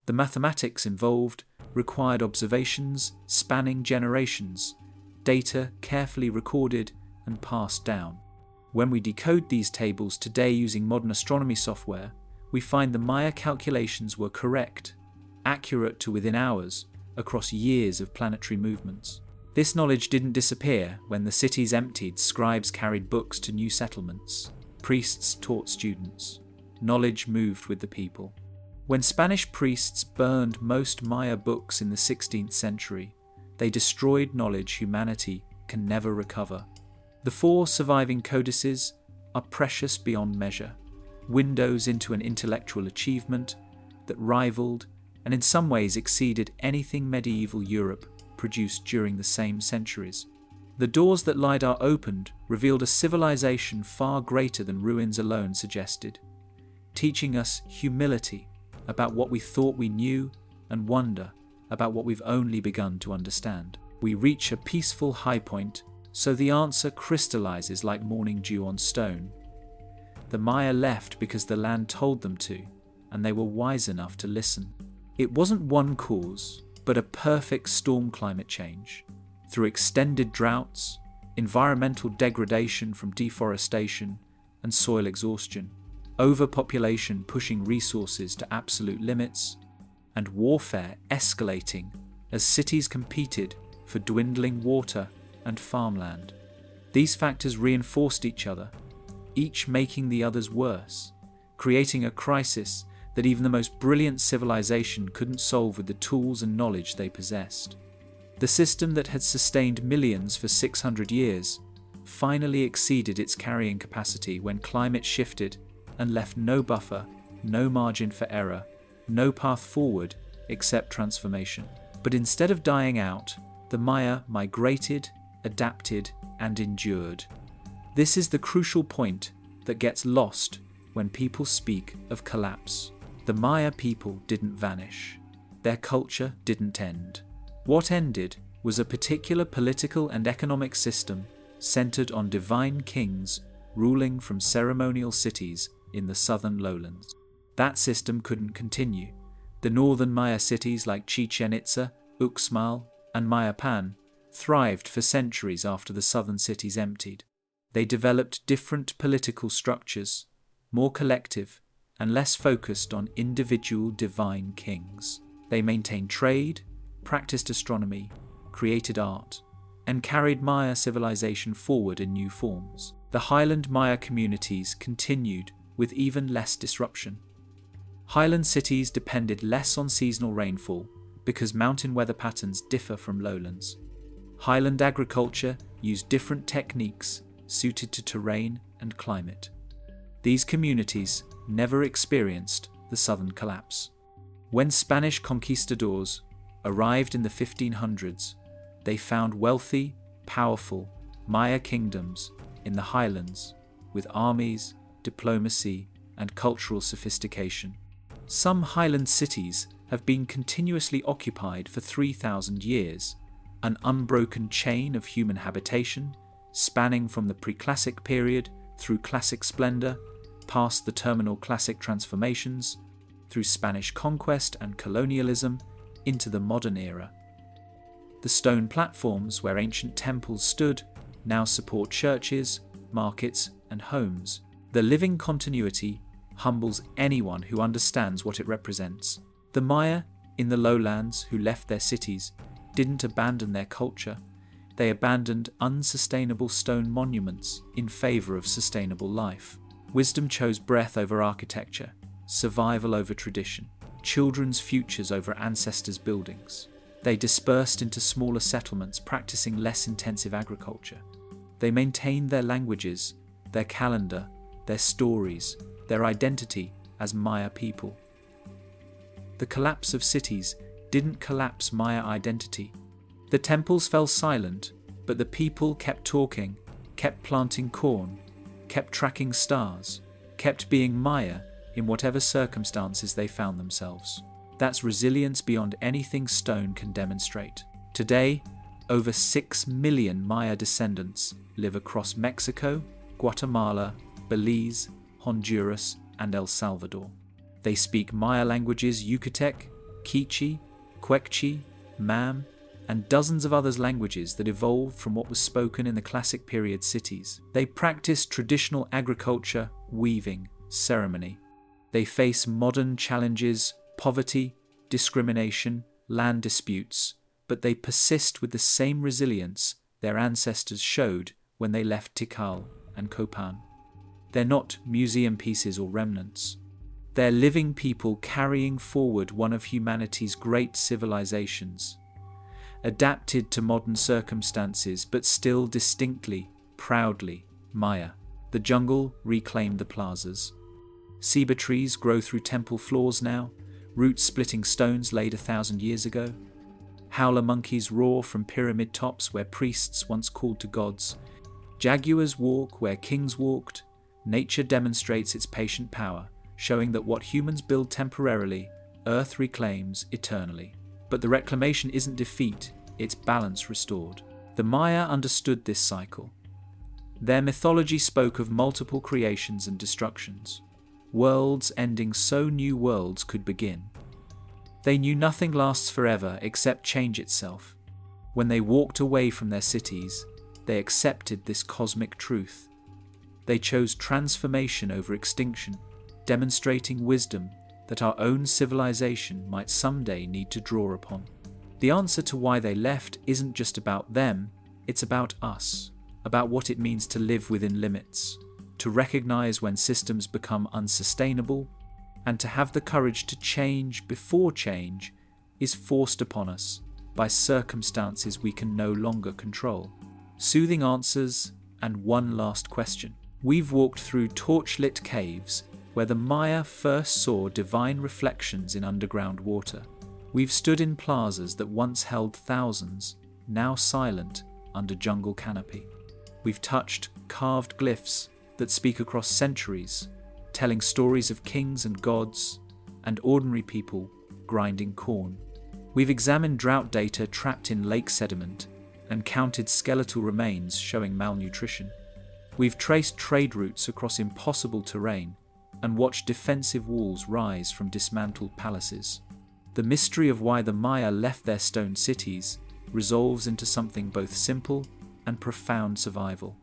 Speaker 1: The mathematics involved required observations spanning generations, data carefully recorded and passed down. When we decode these tables today using modern astronomy software, we find the Maya calculations were correct, accurate to within hours, across years of planetary movements. This knowledge didn't disappear when the cities emptied, scribes carried books to new settlements, priests taught students. Knowledge moved with the people. When Spanish priests burned most Maya books in the 16th century, they destroyed knowledge humanity can never recover. The 4 surviving codices are precious beyond measure, windows into an intellectual achievement that rivaled and in some ways exceeded anything medieval Europe produced during the same centuries. The doors that LiDAR opened revealed a civilization far greater than ruins alone suggested, teaching us humility about what we thought we knew and wonder about what we've only begun to understand. We reach a peaceful high point So the answer crystallizes like morning dew on stone. The Maya left because the land told them to, and they were wise enough to listen. It wasn't one cause, but a perfect storm climate change. Through extended droughts, environmental degradation from deforestation and soil exhaustion, overpopulation pushing resources to absolute limits, and warfare escalating as cities competed for dwindling water and farmland. These factors reinforced each other, each making the others worse, creating a crisis that even the most brilliant civilization couldn't solve with the tools and knowledge they possessed. The system that had sustained millions for 600 years finally exceeded its carrying capacity when climate shifted and left no buffer, no margin for error, no path forward except transformation. But instead of dying out, the Maya migrated, adapted, and endured. This is the crucial point that gets lost when people speak of collapse. The Maya people didn't vanish. Their culture didn't end. What ended was a particular political and economic system centered on divine kings ruling from ceremonial cities in the southern lowlands. That system couldn't continue. The northern Maya cities like Chichen Itza, Uxmal, and Mayapan thrived for centuries after the southern cities emptied. They developed different political structures, more collective and less focused on individual divine kings. They maintained trade, practiced astronomy, created art, and carried Maya civilization forward in new forms. The highland Maya communities continued with even less disruption. Highland cities depended less on seasonal rainfall because mountain weather patterns differ from lowlands. Highland agriculture used different techniques suited to terrain and climate. These communities never experienced the southern collapse. When Spanish conquistadors arrived in the 1500s, they found wealthy, powerful Maya kingdoms in the highlands with armies, diplomacy, and cultural sophistication. Some highland cities have been continuously occupied for 3,000 years, an unbroken chain of human habitation spanning from the pre-classic period through classic splendor, past the terminal classic transformations, through Spanish conquest and colonialism, into the modern era. The stone platforms where ancient temples stood now support churches, markets, and homes. The living continuity humbles anyone who understands what it represents. The Maya in the lowlands who left their cities didn't abandon their culture. They abandoned unsustainable stone monuments in favor of sustainable life. Wisdom chose breath over architecture, survival over tradition, children's futures over ancestors' buildings. They dispersed into smaller settlements, practicing less intensive agriculture. They maintained their languages, their calendar, their stories, their identity as Maya people. The collapse of cities didn't collapse Maya identity. The temples fell silent, but the people kept talking, kept planting corn, kept tracking stars, kept being Maya in whatever circumstances they found themselves. That's resilience beyond anything stone can demonstrate. Today, over 6 million Maya descendants live across Mexico, Guatemala, Belize, Honduras, and El Salvador. They speak Maya languages Yucatec, Quiche, Quechua, Mam, and dozens of other languages that evolved from what was spoken in the classic period cities. They practice traditional agriculture, weaving, ceremony. They face modern challenges, poverty, discrimination, land disputes, but they persist with the same resilience their ancestors showed when they left Tikal and Copan. They're not museum pieces or remnants. They're living people carrying forward one of humanity's great civilizations, adapted to modern circumstances but still distinctly, proudly Maya. The jungle reclaimed the plazas. Ceiba trees grow through temple floors now, roots splitting stones laid 1,000 years ago. Howler monkeys roar from pyramid tops where priests once called to gods. Jaguars walk where kings walked. Nature demonstrates its patient power, showing that what humans build temporarily, Earth reclaims eternally. But the reclamation isn't defeat, it's balance restored. The Maya understood this cycle. Their mythology spoke of multiple creations and destructions, worlds ending so new worlds could begin. They knew nothing lasts forever except change itself. When they walked away from their cities, they accepted this cosmic truth. They chose transformation over extinction, demonstrating wisdom that our own civilization might someday need to draw upon. The answer to why they left isn't just about them, it's about us, about what it means to live within limits, to recognize when systems become unsustainable, and to have the courage to change before change is forced upon us by circumstances we can no longer control. Soothing answers and one last question. We've walked through torchlit caves where the Maya first saw divine reflections in underground water. We've stood in plazas that once held thousands, now silent under jungle canopy. We've touched carved glyphs that speak across centuries, telling stories of kings and gods and ordinary people grinding corn. We've examined drought data trapped in lake sediment and counted skeletal remains showing malnutrition. We've traced trade routes across impossible terrain and watched defensive walls rise from dismantled palaces. The mystery of why the Maya left their stone cities resolves into something both simple and profound survival.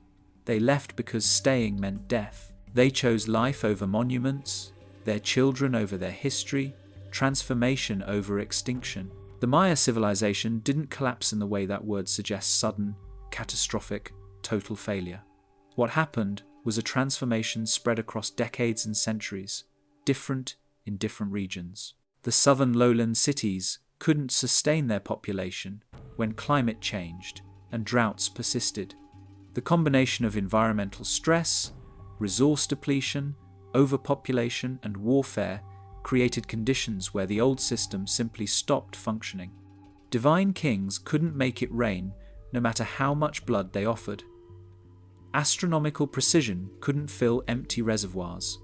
Speaker 1: They left because staying meant death. They chose life over monuments, their children over their history, transformation over extinction. The Maya civilization didn't collapse in the way that word suggests: sudden, catastrophic, total failure. What happened was a transformation spread across decades and centuries, different in different regions. The southern lowland cities couldn't sustain their population when climate changed and droughts persisted. The combination of environmental stress, resource depletion, overpopulation, and warfare created conditions where the old system simply stopped functioning. Divine kings couldn't make it rain no matter how much blood they offered. Astronomical precision couldn't fill empty reservoirs.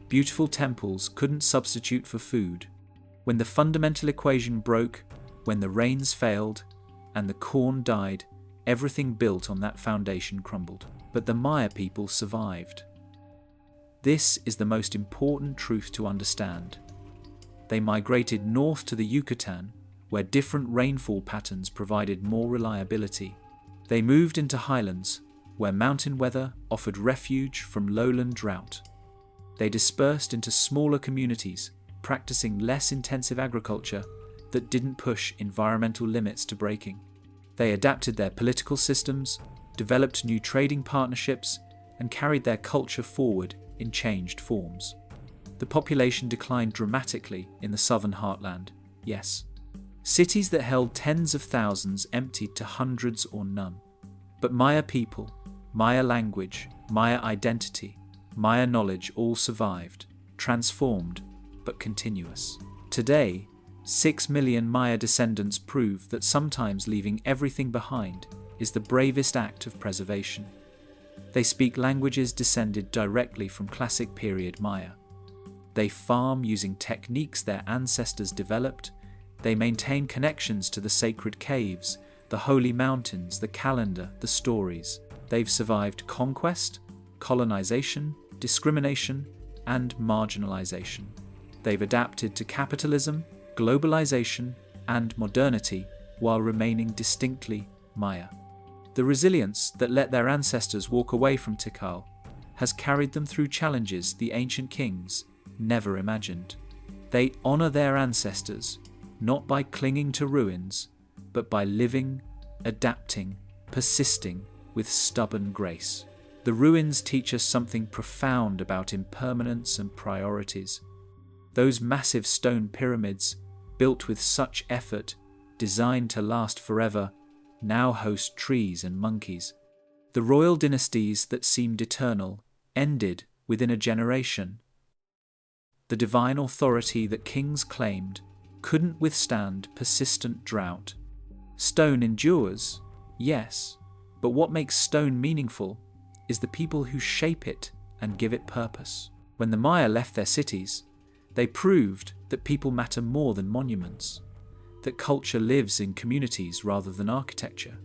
Speaker 1: Beautiful temples couldn't substitute for food. When the fundamental equation broke, when the rains failed, and the corn died, everything built on that foundation crumbled. But the Maya people survived. This is the most important truth to understand. They migrated north to the Yucatan, where different rainfall patterns provided more reliability. They moved into highlands, where mountain weather offered refuge from lowland drought. They dispersed into smaller communities, practicing less intensive agriculture that didn't push environmental limits to breaking. They adapted their political systems, developed new trading partnerships, and carried their culture forward in changed forms. The population declined dramatically in the southern heartland, yes. Cities that held tens of thousands emptied to hundreds or none. But Maya people, Maya language, Maya identity, Maya knowledge all survived, transformed, but continuous. Today, 6 million Maya descendants prove that sometimes leaving everything behind is the bravest act of preservation. They speak languages descended directly from classic period Maya. They farm using techniques their ancestors developed. They maintain connections to the sacred caves, the holy mountains, the calendar, the stories. They've survived conquest, colonization, discrimination, and marginalization. They've adapted to capitalism, globalization, and modernity while remaining distinctly Maya. The resilience that let their ancestors walk away from Tikal has carried them through challenges the ancient kings never imagined. They honor their ancestors, not by clinging to ruins, but by living, adapting, persisting with stubborn grace. The ruins teach us something profound about impermanence and priorities. Those massive stone pyramids, built with such effort, designed to last forever, now host trees and monkeys. The royal dynasties that seemed eternal ended within a generation. The divine authority that kings claimed couldn't withstand persistent drought. Stone endures, yes, but what makes stone meaningful is the people who shape it and give it purpose. When the Maya left their cities, they proved that people matter more than monuments, that culture lives in communities rather than architecture.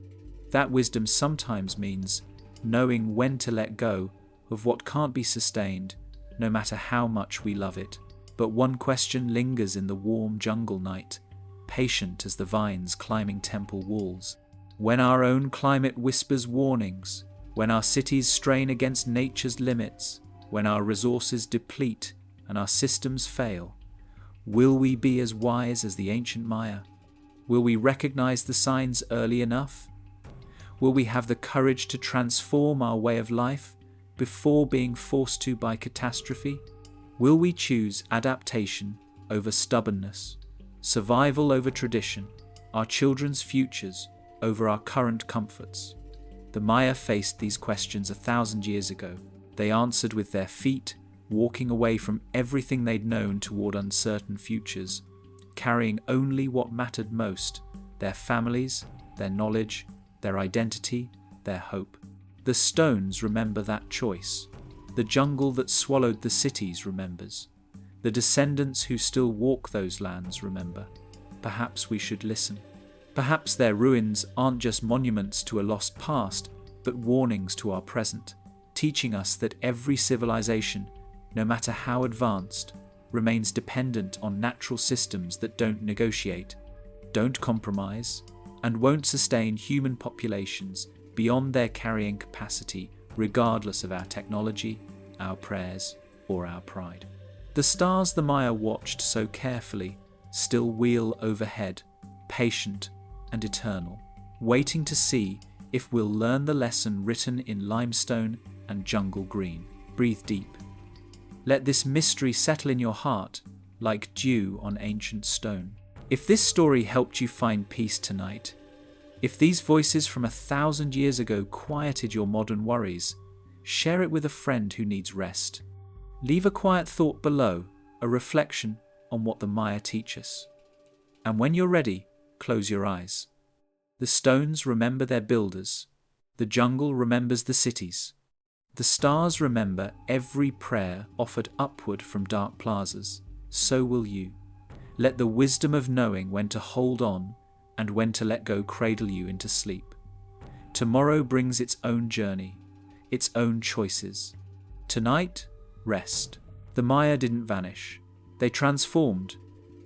Speaker 1: That wisdom sometimes means knowing when to let go of what can't be sustained, no matter how much we love it. But one question lingers in the warm jungle night, patient as the vines climbing temple walls. When our own climate whispers warnings, when our cities strain against nature's limits, when our resources deplete and our systems fail, will we be as wise as the ancient Maya? Will we recognize the signs early enough? Will we have the courage to transform our way of life before being forced to by catastrophe? Will we choose adaptation over stubbornness, survival over tradition, our children's futures over our current comforts? The Maya faced these questions 1,000 years ago. They answered with their feet, walking away from everything they'd known toward uncertain futures, carrying only what mattered most: their families, their knowledge, their identity, their hope. The stones remember that choice. The jungle that swallowed the cities remembers. The descendants who still walk those lands remember. Perhaps we should listen. Perhaps their ruins aren't just monuments to a lost past, but warnings to our present, teaching us that every civilization, no matter how advanced, remains dependent on natural systems that don't negotiate, don't compromise, and won't sustain human populations beyond their carrying capacity, regardless of our technology, our prayers, or our pride. The stars the Maya watched so carefully still wheel overhead, patient and eternal, waiting to see if we'll learn the lesson written in limestone and jungle green. Breathe deep. Let this mystery settle in your heart like dew on ancient stone. If this story helped you find peace tonight, if these voices from 1,000 years ago quieted your modern worries, share it with a friend who needs rest. Leave a quiet thought below, a reflection on what the Maya teach us. And when you're ready, close your eyes. The stones remember their builders. The jungle remembers the cities. The stars remember every prayer offered upward from dark plazas. So will you. Let the wisdom of knowing when to hold on and when to let go cradle you into sleep. Tomorrow brings its own journey, its own choices. Tonight, rest. The Maya didn't vanish. They transformed,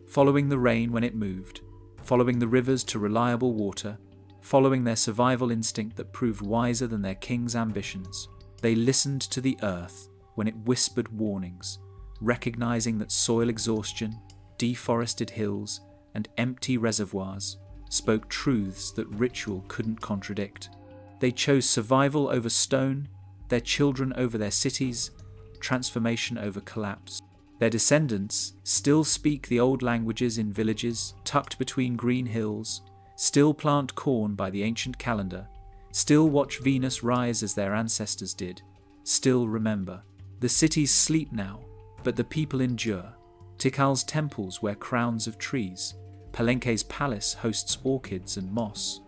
Speaker 1: following the rain when it moved, following the rivers to reliable water, following their survival instinct that proved wiser than their king's ambitions. They listened to the earth when it whispered warnings, recognizing that soil exhaustion, deforested hills, and empty reservoirs spoke truths that ritual couldn't contradict. They chose survival over stone, their children over their cities, transformation over collapse. Their descendants still speak the old languages in villages tucked between green hills, still plant corn by the ancient calendar, still watch Venus rise as their ancestors did, still remember. The cities sleep now, but the people endure. Tikal's temples wear crowns of trees. Palenque's palace hosts orchids and moss.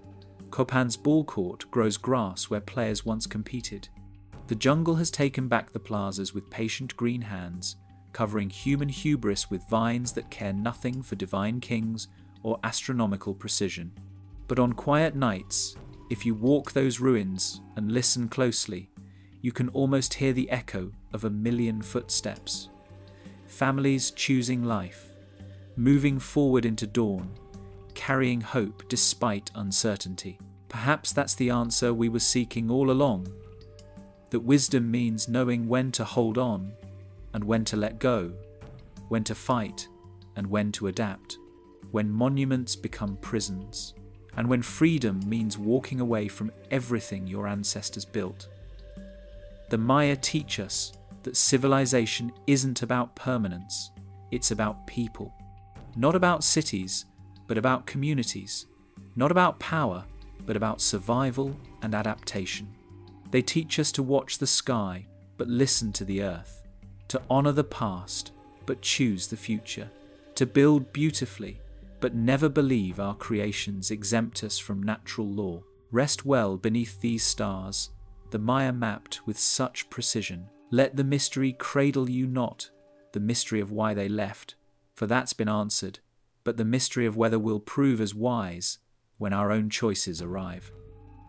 Speaker 1: Copan's ball court grows grass where players once competed. The jungle has taken back the plazas with patient green hands, covering human hubris with vines that care nothing for divine kings or astronomical precision. But on quiet nights, if you walk those ruins and listen closely, you can almost hear the echo of 1,000,000 footsteps. Families choosing life, moving forward into dawn, carrying hope despite uncertainty. Perhaps that's the answer we were seeking all along. That wisdom means knowing when to hold on and when to let go, when to fight and when to adapt, when monuments become prisons, and when freedom means walking away from everything your ancestors built. The Maya teach us that civilization isn't about permanence, it's about people. Not about cities, but about communities. Not about power, but about survival and adaptation. They teach us to watch the sky, but listen to the earth. To honor the past, but choose the future. To build beautifully, but never believe our creations exempt us from natural law. Rest well beneath these stars, the Maya mapped with such precision. Let the mystery cradle you not, the mystery of why they left, for that's been answered, but the mystery of whether we'll prove as wise when our own choices arrive.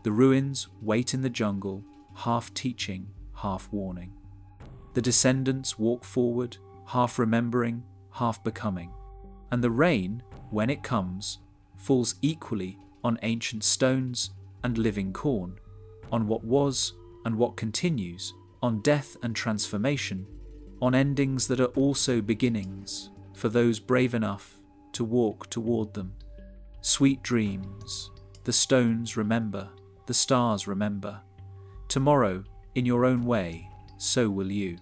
Speaker 1: The ruins wait in the jungle, half teaching, half warning. The descendants walk forward, half remembering, half becoming. And the rain, when it comes, falls equally on ancient stones and living corn, on what was and what continues, on death and transformation, on endings that are also beginnings for those brave enough to walk toward them. Sweet dreams, the stones remember, the stars remember. Tomorrow, in your own way, so will you.